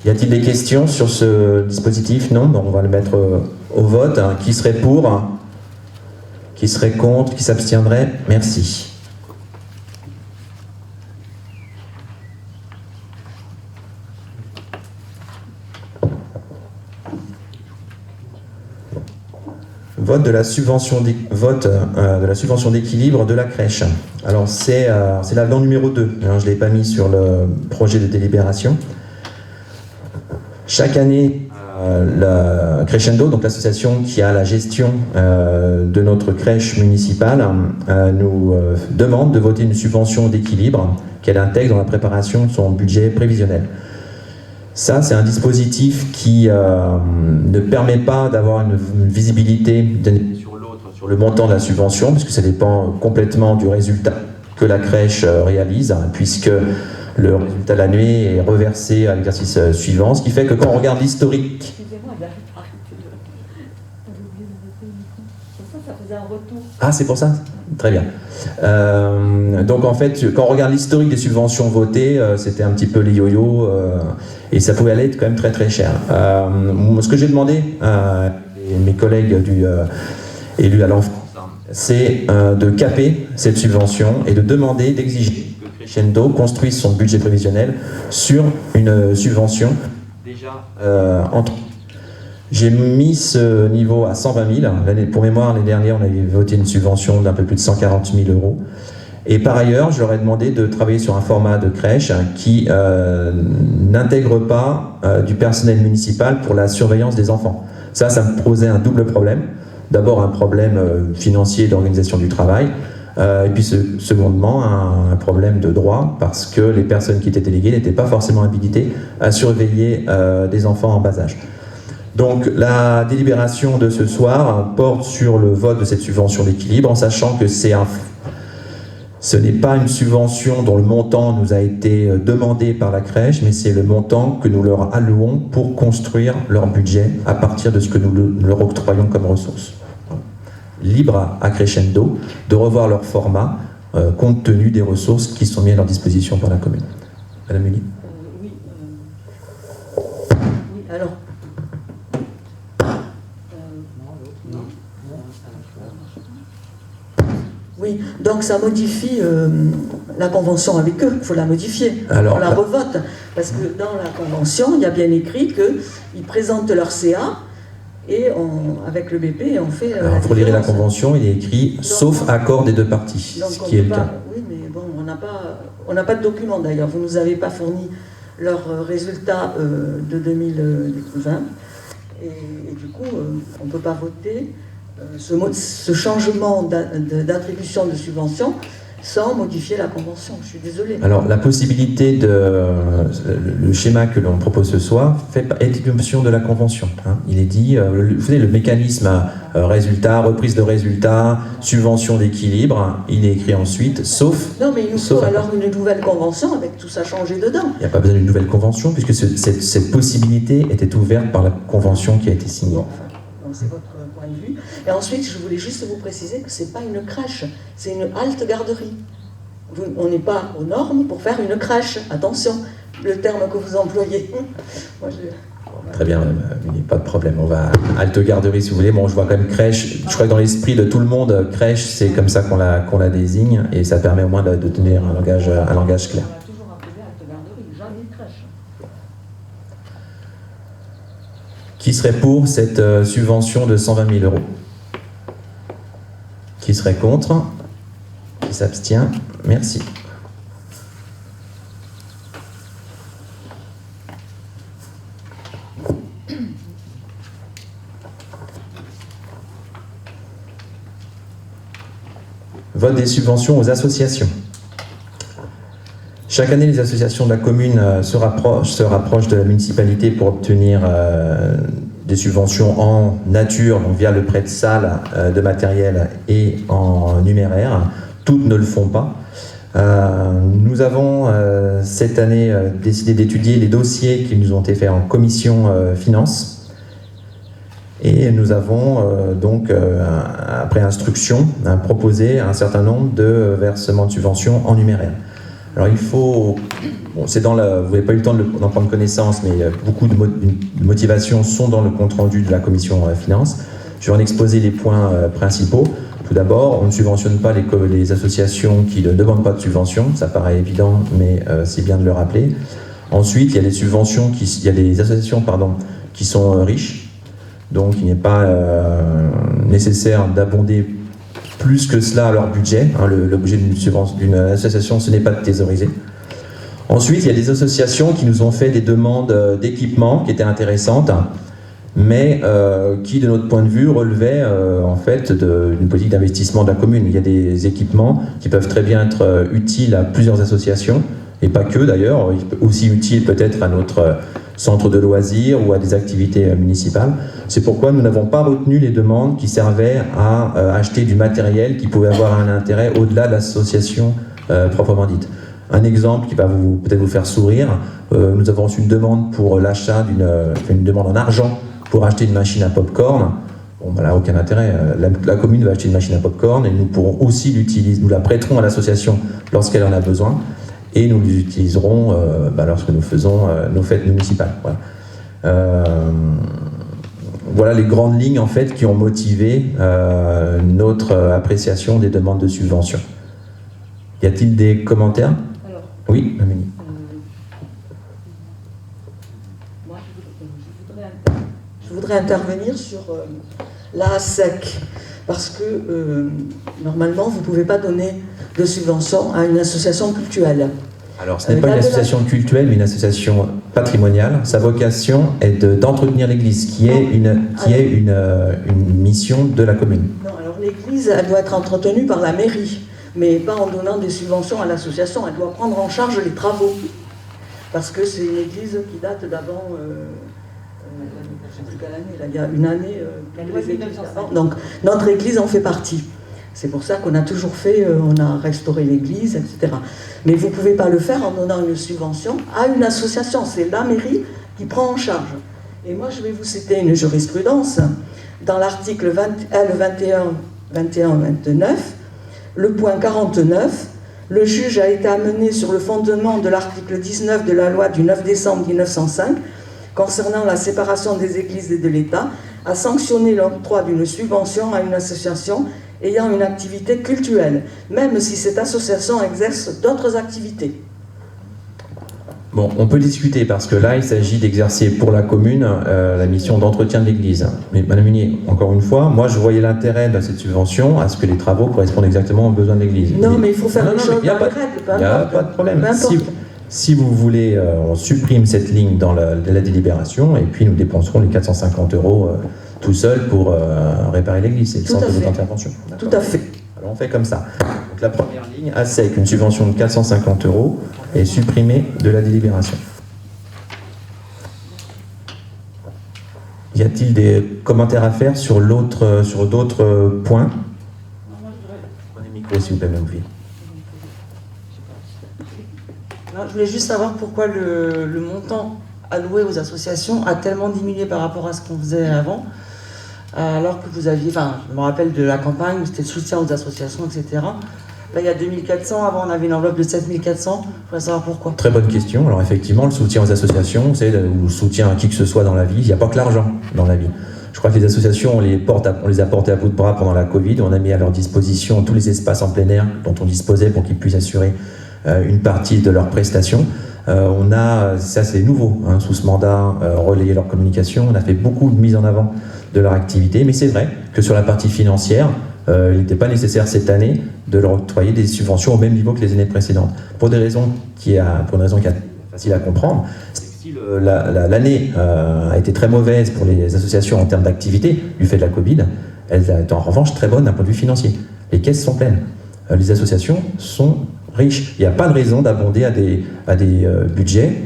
Y a-t-il des questions sur ce dispositif? Non, donc on va le mettre au vote. Qui serait pour? Qui serait contre? Qui s'abstiendrait? Merci. Vote de la subvention d'équilibre de la crèche. Alors c'est l'avenant numéro 2. Alors, je ne l'ai pas mis sur le projet de délibération. Chaque année, la Crescendo, donc l'association qui a la gestion de notre crèche municipale, nous demande de voter une subvention d'équilibre qu'elle intègre dans la préparation de son budget prévisionnel. Ça, c'est un dispositif qui ne permet pas d'avoir une visibilité d'une année sur l'autre sur le montant de la subvention, puisque ça dépend complètement du résultat que la crèche réalise, puisque le résultat de l'année est reversé à l'exercice suivant, ce qui fait que quand on regarde l'historique... Excusez-moi, ça faisait un retour. Ah, c'est pour ça? Très bien. Donc en fait, quand on regarde l'historique des subventions votées, c'était un petit peu les yo-yo, et ça pouvait aller être quand même très très cher. Ce que j'ai demandé à mes collègues élus à l'enfance, c'est de caper cette subvention et de demander, d'exiger que Crescendo construise son budget prévisionnel sur une subvention déjà entre... J'ai mis ce niveau à 120 000. Pour mémoire, l'année dernière, on avait voté une subvention d'un peu plus de 140 000 euros. Et par ailleurs, je leur ai demandé de travailler sur un format de crèche qui n'intègre pas du personnel municipal pour la surveillance des enfants. Ça me posait un double problème. D'abord, un problème financier d'organisation du travail. Et puis, secondement, un problème de droit, parce que les personnes qui étaient déléguées n'étaient pas forcément habilitées à surveiller des enfants en bas âge. Donc la délibération de ce soir porte sur le vote de cette subvention d'équilibre, en sachant que ce n'est pas une subvention dont le montant nous a été demandé par la crèche, mais c'est le montant que nous leur allouons pour construire leur budget à partir de ce que nous leur octroyons comme ressources. Libre à Crescendo de revoir leur format compte tenu des ressources qui sont mises à leur disposition par la commune. Madame Mully. Oui, alors... Oui, donc ça modifie la convention avec eux, il faut la modifier, on la revote. Parce que dans la convention, il y a bien écrit qu'ils présentent leur CA et avec le BP, on fait... Alors, vous lirez la convention, il est écrit « sauf accord des deux parties », ce qui est le cas. Oui, mais bon, on n'a pas de document d'ailleurs. Vous ne nous avez pas fourni leurs résultats de 2020. Et du coup, on ne peut pas voter ce changement d'attribution de subvention sans modifier la convention. Je suis désolée. Alors, la possibilité le schéma que l'on propose ce soir est une option de la convention. Il est dit, vous savez, le mécanisme résultat, reprise de résultat, subvention d'équilibre, il est écrit ensuite, sauf... Non, mais il nous faut alors une nouvelle convention avec tout ça changé dedans. Il n'y a pas besoin d'une nouvelle convention, puisque cette possibilité était ouverte par la convention qui a été signée. Bon, c'est votre point de vue. Et ensuite, je voulais juste vous préciser que ce n'est pas une crèche, c'est une halte garderie. On n'est pas aux normes pour faire une crèche. Attention, le terme que vous employez. Moi, Très bien, il n'y a pas de problème. On va halte garderie si vous voulez. Bon, je vois quand même crèche. Je crois que dans l'esprit de tout le monde, crèche, c'est comme ça qu'on la désigne, et ça permet au moins de tenir un langage clair. On a toujours appelé halte garderie, jamais crèche. Qui serait pour cette subvention de 120 000 euros? Qui serait contre? Qui s'abstient? Merci. Vote des subventions aux associations. Chaque année, les associations de la commune se rapprochent de la municipalité pour obtenir des subventions en nature, donc via le prêt de salle, de matériel et en numéraire. Toutes ne le font pas. Nous avons cette année décidé d'étudier les dossiers qui nous ont été faits en commission finances. Et nous avons donc, après instruction, proposé un certain nombre de versements de subventions en numéraire. Alors il faut, bon, vous n'avez pas eu le temps d'en prendre connaissance, mais beaucoup de motivations sont dans le compte-rendu de la commission finances. Je vais en exposer les points principaux. Tout d'abord, on ne subventionne pas les associations qui ne demandent pas de subvention, ça paraît évident, mais c'est bien de le rappeler. Ensuite, il y a des associations qui sont riches, donc il n'est pas nécessaire d'abonder plus que cela à leur budget. L'objet d'une association, ce n'est pas de thésauriser. Ensuite, il y a des associations qui nous ont fait des demandes d'équipement qui étaient intéressantes. mais qui, de notre point de vue, relevait en fait d'une politique d'investissement de la commune. Il y a des équipements qui peuvent très bien être utiles à plusieurs associations, et pas que d'ailleurs, aussi utiles peut-être à notre centre de loisirs ou à des activités municipales. C'est pourquoi nous n'avons pas retenu les demandes qui servaient à acheter du matériel qui pouvait avoir un intérêt au-delà de l'association proprement dite. Un exemple qui va peut-être vous faire sourire, nous avons reçu une demande pour l'achat une demande en argent pour acheter une machine à pop-corn. Bon, voilà, aucun intérêt. La commune va acheter une machine à pop-corn et nous pourrons aussi l'utiliser, nous la prêterons à l'association lorsqu'elle en a besoin et nous l'utiliserons lorsque nous faisons nos fêtes municipales. Voilà. Voilà les grandes lignes en fait qui ont motivé notre appréciation des demandes de subvention. Y a-t-il des commentaires? Alors, oui, Amélie. Moi, je voudrais intervenir sur l'ASEC, parce que normalement, vous ne pouvez pas donner de subvention à une association cultuelle. Alors, ce n'est pas une association cultuelle, mais une association patrimoniale. Sa vocation est d'entretenir l'Église, qui est une mission de la commune. Non, alors l'Église, elle doit être entretenue par la mairie, mais pas en donnant des subventions à l'association. Elle doit prendre en charge les travaux, parce que c'est une église qui date d'avant, je ne sais plus quelle année, là, il y a une année, les églises d'avant. Donc notre église en fait partie. C'est pour ça qu'on a toujours fait, on a restauré l'église, etc. Mais vous ne pouvez pas le faire en donnant une subvention à une association. C'est la mairie qui prend en charge. Et moi, je vais vous citer une jurisprudence. Dans l'article L21-29, le point 49, le juge a été amené sur le fondement de l'article 19 de la loi du 9 décembre 1905 concernant la séparation des églises et de l'État à sanctionner l'octroi d'une subvention à une association ayant une activité cultuelle, même si cette association exerce d'autres activités. Bon, on peut discuter parce que là, il s'agit d'exercer pour la commune la mission d'entretien de l'église. Mais Madame Munier, encore une fois, moi je voyais l'intérêt de cette subvention à ce que les travaux correspondent exactement aux besoins de l'église. Non, mais il faut faire les choses dans les règles. Il n'y a pas de problème. Si vous voulez, on supprime cette ligne dans la délibération et puis nous dépenserons les 450 € tout seul pour réparer l'église. C'est le sens de votre intervention. Tout à fait. Alors on fait comme ça. Donc la première ligne, ASEC, une subvention de 450 € est supprimée de la délibération. Y a-t-il des commentaires à faire sur d'autres points? Prenez le micro s'il vous plaît, Mme Ville. Je voulais juste savoir pourquoi le montant alloué aux associations a tellement diminué par rapport à ce qu'on faisait avant, alors que vous aviez, je me rappelle de la campagne où c'était le soutien aux associations, etc. Là, il y a 2400, avant on avait une enveloppe de 7400, je voudrais savoir pourquoi. Très bonne question. Alors effectivement, le soutien aux associations, ou le soutien à qui que ce soit dans la vie, il n'y a pas que l'argent dans la vie. Je crois que les associations, on les a portées à bout de bras pendant la Covid, on a mis à leur disposition tous les espaces en plein air dont on disposait pour qu'ils puissent assurer une partie de leurs prestations. On a, ça c'est nouveau, sous ce mandat, relayé leur communication. On a fait beaucoup de mise en avant de leur activité, mais c'est vrai que sur la partie financière, il n'était pas nécessaire cette année de leur octroyer des subventions au même niveau que les années précédentes. Pour une raison qui est facile à comprendre, c'est que si l'année a été très mauvaise pour les associations en termes d'activité, du fait de la Covid, elle est en revanche très bonne d'un point de vue financier. Les caisses sont pleines. Les associations sont riches. Il n'y a pas de raison d'abonder à des budgets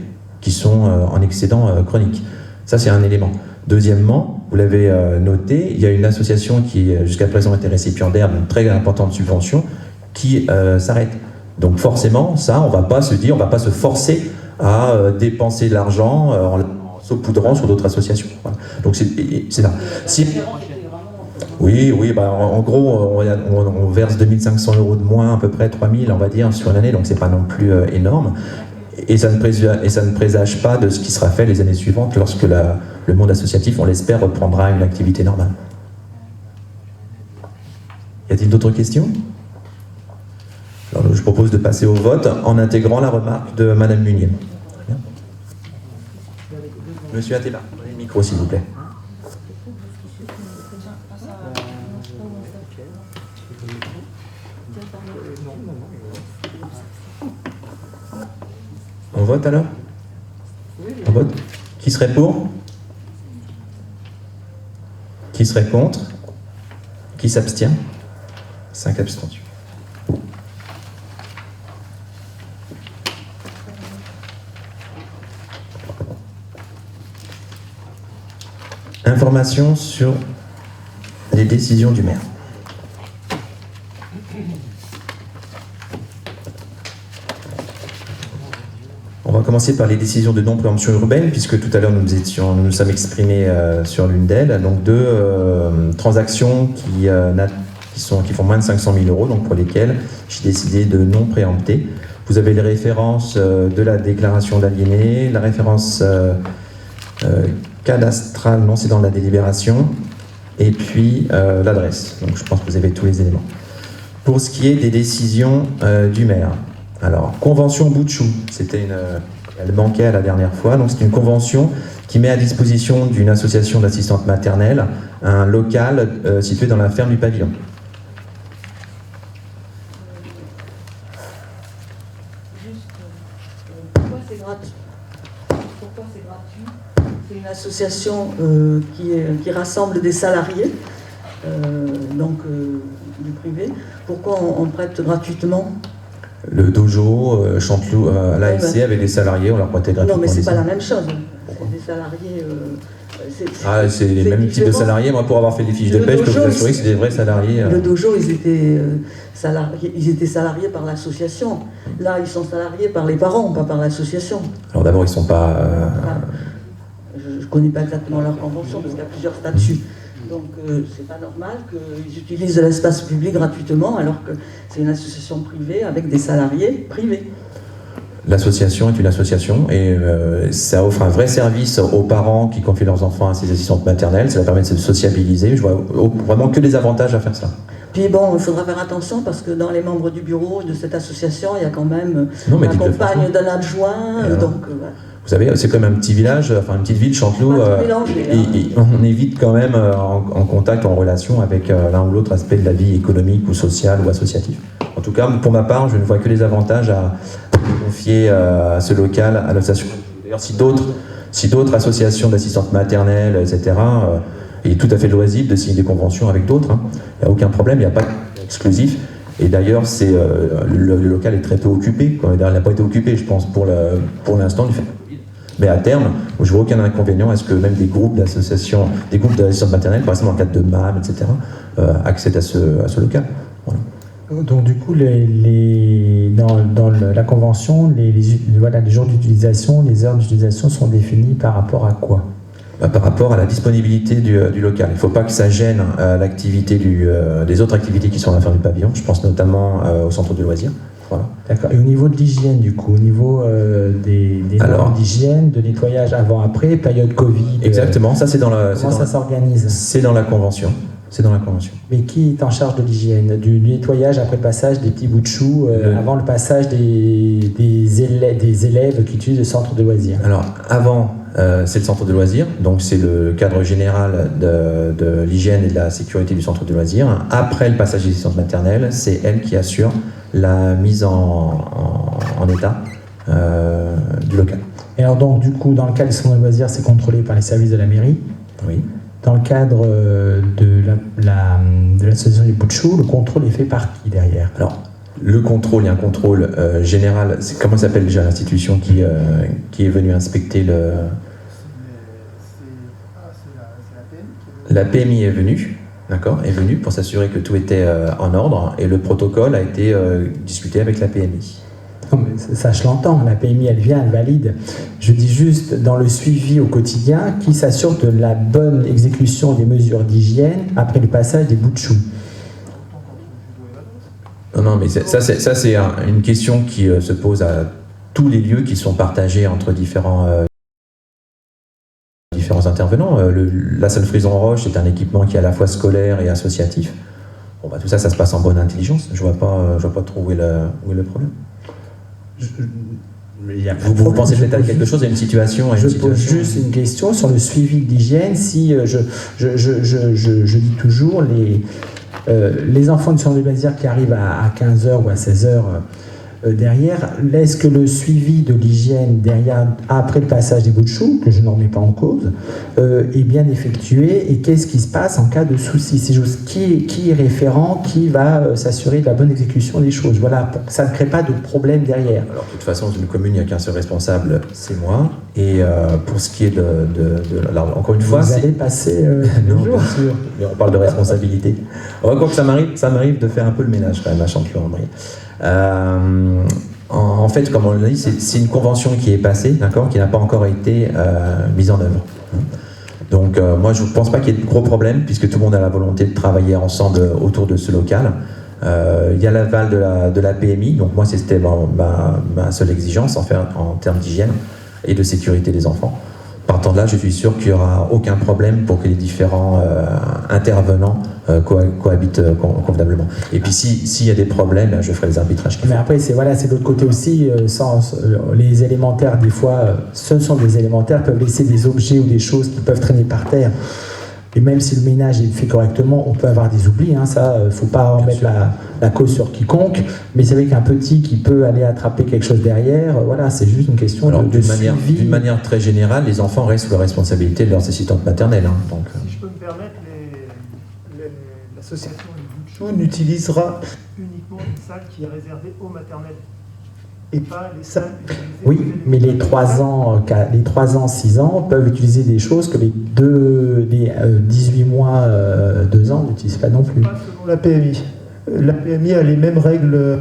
qui sont en excédent chronique. Ça, c'est un élément. Deuxièmement, vous l'avez noté, il y a une association qui, jusqu'à présent, était récipiendaire d'une très importante subvention qui s'arrête. Donc forcément, ça, on ne va pas se dire, on ne va pas se forcer à dépenser de l'argent en saupoudrant sur d'autres associations. Voilà. Donc c'est ça. Oui, en gros, on verse 2500 € de moins, à peu près 3000, on va dire, sur l'année, donc c'est pas non plus énorme. Et ça ne présage pas de ce qui sera fait les années suivantes lorsque le monde associatif, on l'espère, reprendra une activité normale. Y a-t-il d'autres questions? Alors, je propose de passer au vote en intégrant la remarque de Madame Munier. Monsieur Attela, prenez le micro s'il vous plaît. On vote alors? On vote? Qui serait pour? Qui serait contre? Qui s'abstient? 5 abstentions. Information sur les décisions du maire. On va commencer par les décisions de non-préemption urbaine, puisque tout à l'heure nous nous sommes exprimés sur l'une d'elles. Donc deux transactions qui font moins de 500 000 €, donc pour lesquelles j'ai décidé de non préempter. Vous avez les références de la déclaration d'aliéné, la référence cadastrale, non c'est dans la délibération, et puis l'adresse. Donc je pense que vous avez tous les éléments. Pour ce qui est des décisions du maire, alors convention bout de chou, elle manquait à la dernière fois, donc c'est une convention qui met à disposition d'une association d'assistantes maternelles un local situé dans la ferme du Pavillon. Pourquoi c'est gratuit? Pourquoi c'est gratuit? C'est une association qui rassemble des salariés, du privé. Pourquoi on prête gratuitement? Le dojo, Chanteloup, l'ASC avec des salariés, on leur prêtait gratuitement. Non, mais c'est pas la même chose. C'est des salariés. C'est les mêmes types de salariés. Moi, pour avoir fait des fiches de paie, je peux vous assurer que c'est des vrais salariés. Le dojo, ils étaient salariés par l'association. Là, ils sont salariés par les parents, pas par l'association. Alors d'abord, ils sont pas. Je ne connais pas exactement leur convention parce qu'il y a plusieurs statuts. Donc, c'est pas normal qu'ils utilisent l'espace public gratuitement alors que c'est une association privée avec des salariés privés. L'association est une association et ça offre un vrai service aux parents qui confient leurs enfants à ces assistantes maternelles. Ça leur permet de se sociabiliser. Je vois vraiment que des avantages à faire ça. Puis bon, il faudra faire attention parce que dans les membres du bureau de cette association, il y a quand même la compagne d'un adjoint. Voilà. Vous savez, c'est comme un petit village, enfin une petite ville, Chanteloup. On est vite quand même en contact, en relation avec l'un ou l'autre aspect de la vie économique ou sociale ou associative. En tout cas, pour ma part, je ne vois que les avantages à confier ce local à l'association. D'ailleurs, si d'autres associations d'assistantes maternelles, etc., il est tout à fait loisible de signer des conventions avec d'autres. Il n'y a aucun problème, il n'y a pas d'exclusif. Et d'ailleurs, le local est très peu occupé. Il n'a pas été occupé, je pense, pour l'instant, du fait. Mais à terme, je ne vois aucun inconvénient à ce que même des groupes d'associations, des groupes d'assistantes maternelles, par exemple dans le cadre de MAM, etc., accèdent à ce local. Voilà. Donc du coup, dans la convention, les jours d'utilisation, les heures d'utilisation sont définies par rapport à quoi? Par rapport à la disponibilité du local. Il ne faut pas que ça gêne l'activité des autres activités qui sont à la fin du pavillon. Je pense notamment au centre de loisirs. Voilà. D'accord. Et au niveau de l'hygiène, du coup, au niveau des normes d'hygiène, de nettoyage avant-après, période Covid. Exactement, ça c'est dans la. Comment ça s'organise? C'est dans la convention. C'est dans la convention. Mais qui est en charge de l'hygiène, du nettoyage après le passage des petits bouts de choux, avant le passage des élèves qui utilisent le centre de loisirs? Alors, avant, c'est le centre de loisirs, donc c'est le cadre général de l'hygiène et de la sécurité du centre de loisirs. Après le passage des centres maternelles, c'est elle qui assure la mise en état du local. Et alors donc, du coup, dans le cadre du centre de loisirs, c'est contrôlé par les services de la mairie. Oui. Dans le cadre de l'association des bouts de chou, le contrôle est fait par qui derrière? Alors, le contrôle, il y a un contrôle général. Comment s'appelle déjà l'institution qui est venue inspecter le... La PMI est venue, d'accord, est venue pour s'assurer que tout était en ordre et le protocole a été discuté avec la PMI. Non, mais ça, je l'entends, la PMI, elle vient, elle valide. Je dis juste, dans le suivi au quotidien, qui s'assure de la bonne exécution des mesures d'hygiène après le passage des bouts de chou? Non, mais ça c'est une question qui se pose à tous les lieux qui sont partagés entre différents intervenants. La salle Frison Roche est un équipement qui est à la fois scolaire et associatif. Bon, tout ça se passe en bonne intelligence. Je vois pas trop où est le problème. Vous pensez peut-être à quelque chose, à une situation? Je pose juste une question sur le suivi de l'hygiène. Si je dis toujours, les enfants du centre de loisirs qui arrivent à 15h ou à 16h derrière, est-ce que le suivi de l'hygiène derrière, après le passage des bouts de chou, que je n'en mets pas en cause, est bien effectué, et qu'est-ce qui se passe en cas de souci? C'est juste qui est référent, qui va s'assurer de la bonne exécution des choses. Voilà, pour que ça ne crée pas de problème derrière. Alors, de toute façon, dans une commune, il n'y a qu'un seul responsable, c'est moi. Et pour ce qui est alors, encore une fois, vous allez passer non, bien sûr, mais on parle de responsabilité. Quoi que ça m'arrive de faire un peu le ménage quand même à Chanteloup-en-Brie. En fait, comme on l'a dit, c'est une convention qui est passée, d'accord, qui n'a pas encore été mise en œuvre. Donc moi, je ne pense pas qu'il y ait de gros problèmes, puisque tout le monde a la volonté de travailler ensemble autour de ce local. Il y a l'aval de la PMI, donc moi c'était ma seule exigence en termes d'hygiène et de sécurité des enfants. Partant de là, je suis sûr qu'il n'y aura aucun problème pour que les différents intervenants cohabitent convenablement. Et puis s'il y a des problèmes, je ferai les arbitrages. Mais après, c'est de l'autre côté aussi, les élémentaires, des fois, ce sont des élémentaires, peuvent laisser des objets ou des choses qui peuvent traîner par terre. Et même si le ménage est fait correctement, on peut avoir des oublis, hein, ça, il ne faut pas en mettre la cause sur quiconque, mais c'est vrai qu'un petit qui peut aller attraper quelque chose derrière, voilà, c'est juste une question de suivi. D'une manière très générale, les enfants restent sous la responsabilité de leurs assistantes maternelles. Hein, donc. Si je peux me permettre, l'association Les Bouts de Chou n'utilisera uniquement une salle qui est réservée aux maternelles. Et pas les salles. Oui, mais les 3 ans, 6 ans peuvent utiliser des choses que les 18 mois, 2 ans n'utilisent pas non plus. Pas selon la PMI. La PMI a les mêmes règles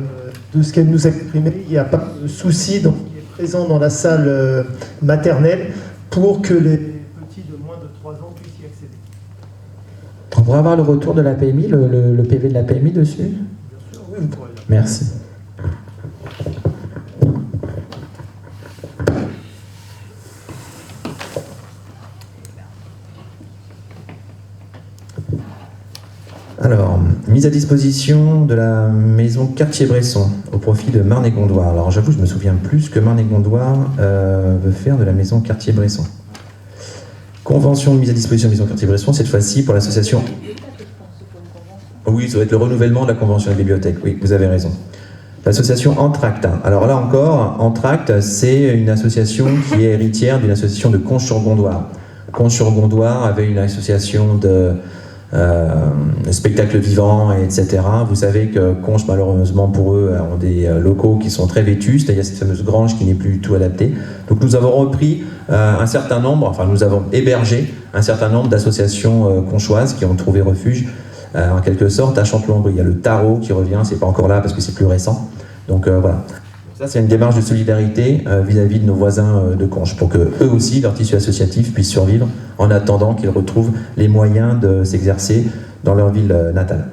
de ce qu'elle nous a exprimé. Il n'y a pas de souci donc, qui est présent dans la salle maternelle pour que les petits de moins de 3 ans puissent y accéder. On pourrait avoir le retour de la PMI, le PV de la PMI dessus? Bien sûr, oui, vous pourrez. Merci. Alors, mise à disposition de la maison Cartier-Bresson au profit de Marne-et-Gondoire. Alors j'avoue, je me souviens plus ce que Marne-et-Gondoire veut faire de la maison Cartier-Bresson. Convention de mise à disposition de la maison Cartier-Bresson, cette fois-ci pour l'association... Oui, ça va être le renouvellement de la convention de bibliothèque, oui, vous avez raison. L'association Entracte. Alors là encore, Entracte, c'est une association qui est héritière d'une association de Conches-sur-Gondoire. Conches-sur-Gondoire avait une association de spectacles vivants, etc. Vous savez que Conches, malheureusement pour eux, ont des locaux qui sont très vétustes. Il y a cette fameuse grange qui n'est plus du tout adaptée. Donc nous avons repris nous avons hébergé un certain nombre d'associations conchoises qui ont trouvé refuge en quelque sorte à Chanteloup-en-Brie. Il y a le Tarot qui revient, c'est pas encore là parce que c'est plus récent. Donc voilà. Ça, c'est une démarche de solidarité vis-à-vis de nos voisins de Conches, pour que eux aussi, leur tissu associatif, puisse survivre en attendant qu'ils retrouvent les moyens de s'exercer dans leur ville natale.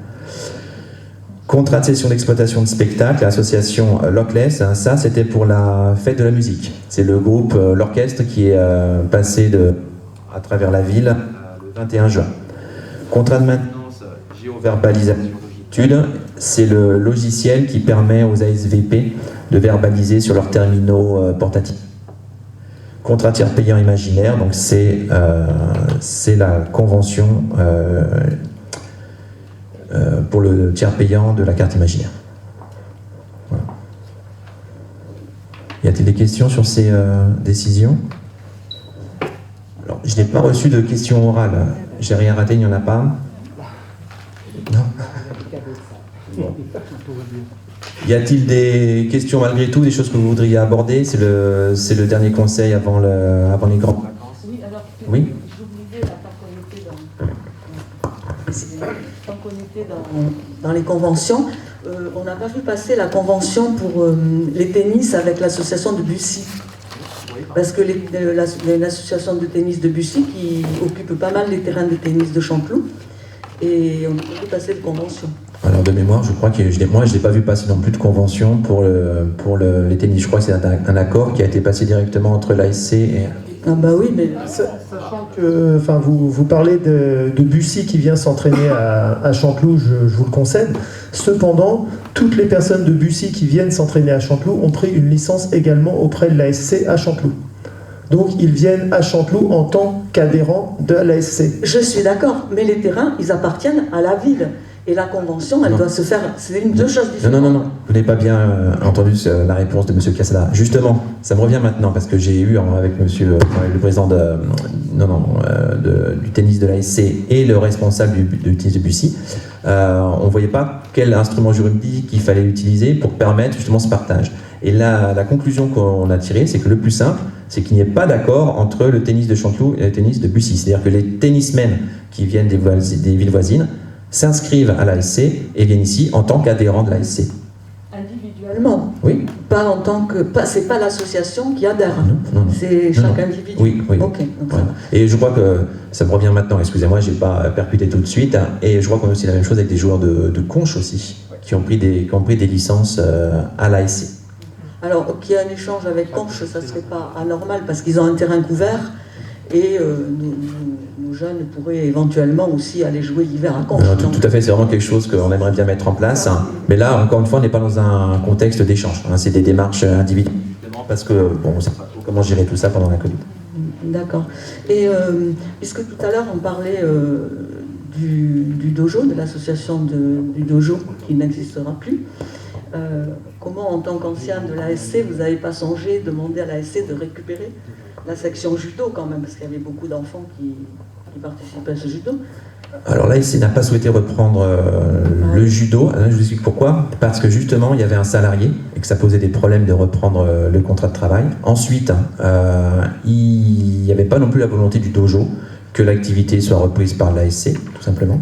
Contrat de cession d'exploitation de spectacle, l'association Lockless, hein, ça c'était pour la fête de la musique. C'est le groupe, l'orchestre qui est passé à travers la ville le 21 juin. Contrat de maintenance, géoverbalisation d'études, c'est le logiciel qui permet aux ASVP de verbaliser sur leurs terminaux portatifs. Contrat tiers payant imaginaire, donc c'est la convention pour le tiers payant de la carte imaginaire. Voilà. Y a-t-il des questions sur ces décisions? Alors, je n'ai pas reçu de questions orales. J'ai rien raté, il n'y en a pas. Non. Bon. Y a-t-il des questions malgré tout, des choses que vous voudriez aborder? C'est le dernier conseil avant les grandes vacances. Oui, alors, oui. j'oubliais, tant qu'on était dans les conventions, on n'a pas vu passer la convention pour les tennis avec l'association de Bussy. Parce que l'association de tennis de Bussy qui occupe pas mal les terrains de tennis de Chanteloup, et on n'a pas vu passer de convention. Alors de mémoire, je crois que je n'ai pas vu passer non plus de convention pour les tennis. Je crois que c'est un accord qui a été passé directement entre l'ASC et... Ah bah oui, mais... Sachant que vous parlez de Bussy qui vient s'entraîner à Chanteloup, je vous le concède. Cependant, toutes les personnes de Bussy qui viennent s'entraîner à Chanteloup ont pris une licence également auprès de l'ASC à Chanteloup. Donc ils viennent à Chanteloup en tant qu'adhérents de l'ASC. Je suis d'accord, mais les terrains, ils appartiennent à la ville. Et la convention, elle Non. doit se faire. C'est deux choses différentes. Non. Vous n'avez pas bien entendu la réponse de M. Cassada. Justement, ça me revient maintenant parce que j'ai eu avec le président du tennis de l'ASC et le responsable du tennis de Bussy, on ne voyait pas quel instrument juridique il fallait utiliser pour permettre justement ce partage. Et là, la conclusion qu'on a tirée, c'est que le plus simple, c'est qu'il n'y ait pas d'accord entre le tennis de Chanteloup et le tennis de Bussy. C'est-à-dire que les tennismen qui viennent des villes voisines s'inscrivent à l'ASC et viennent ici en tant qu'adhérents de l'ASC. Individuellement. Oui. Pas en tant que. C'est pas l'association qui adhère. Non. C'est chaque individu. Oui. Ok. Donc Voilà. Et je crois que ça me revient maintenant, excusez-moi, j'ai pas percuté tout de suite. Et je crois qu'on a aussi la même chose avec des joueurs de conche aussi, qui ont pris des licences à l'ASC. Alors, qu'il y ait un échange avec Conche, ça serait pas anormal parce qu'ils ont un terrain couvert et nos jeunes pourraient éventuellement aussi aller jouer l'hiver à Conche. Tout à fait, c'est vraiment quelque chose qu'on aimerait bien mettre en place. Mais là, encore une fois, on n'est pas dans un contexte d'échange. C'est des démarches individuelles parce que on ne sait pas trop comment gérer tout ça pendant la Covid. D'accord. Et puisque tout à l'heure on parlait du dojo, de l'association du dojo qui n'existera plus, comment en tant qu'ancien de l'ASC, vous n'avez pas songé demander à l'ASC de récupérer la section judo quand même, parce qu'il y avait beaucoup d'enfants qui participaient à ce judo. Alors l'ASC n'a pas souhaité reprendre le judo. Je vous explique pourquoi. Parce que justement, il y avait un salarié et que ça posait des problèmes de reprendre le contrat de travail. Ensuite, il n'y avait pas non plus la volonté du dojo que l'activité soit reprise par l'ASC, tout simplement.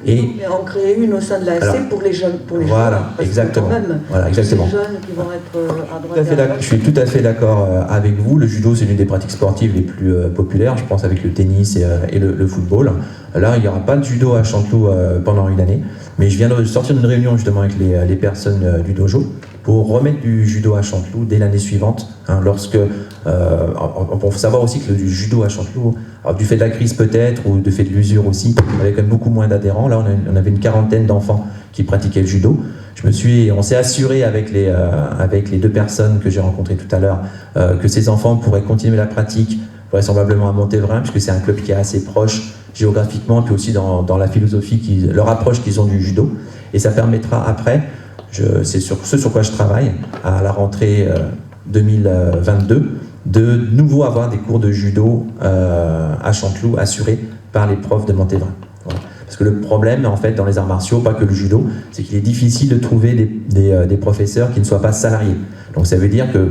Et on crée une au sein de l'ASC pour les jeunes. Voilà, exactement. Voilà, exactement. Les jeunes qui vont être à droite et à gauche. Je suis tout à fait d'accord avec vous. Le judo, c'est l'une des pratiques sportives les plus populaires, je pense, avec le tennis et le football. Là, il n'y aura pas de judo à Chanteloup pendant une année, mais je viens de sortir d'une réunion justement avec les personnes du dojo pour remettre du judo à Chanteloup dès l'année suivante. Pour savoir aussi que le judo à Chanteloup, du fait de la crise peut-être, ou du fait de l'usure aussi, il y avait quand même beaucoup moins d'adhérents. Là, on avait une quarantaine d'enfants qui pratiquaient le judo. On s'est assuré avec les deux personnes que j'ai rencontrées tout à l'heure que ces enfants pourraient continuer la pratique vraisemblablement à Montévrain, puisque c'est un club qui est assez proche géographiquement, puis aussi dans la philosophie, leur approche qu'ils ont du judo. Et ça permettra après, c'est ce sur quoi je travaille, à la rentrée 2022, de nouveau avoir des cours de judo à Chanteloup assurés par les profs de Montévrain. Voilà. Parce que le problème, en fait, dans les arts martiaux, pas que le judo, c'est qu'il est difficile de trouver des professeurs qui ne soient pas salariés. Donc ça veut dire que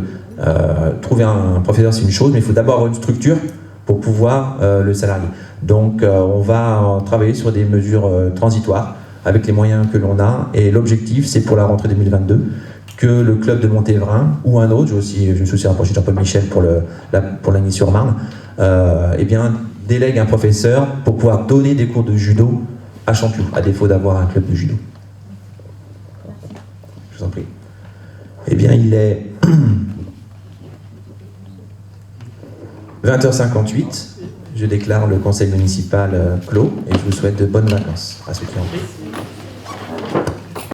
trouver un professeur, c'est une chose, mais il faut d'abord avoir une structure pour pouvoir le salarier. Donc on va travailler sur des mesures transitoires avec les moyens que l'on a, et l'objectif, c'est pour la rentrée 2022, que le club de Montévrain ou un autre, je me suis aussi rapproché de Jean-Paul Michel pour l'Agny-sur-Marne, délègue un professeur pour pouvoir donner des cours de judo à Chanteloup, à défaut d'avoir un club de judo. Je vous en prie. Eh bien, il est 20h58. Je déclare le conseil municipal clos et je vous souhaite de bonnes vacances à ceux qui en ont.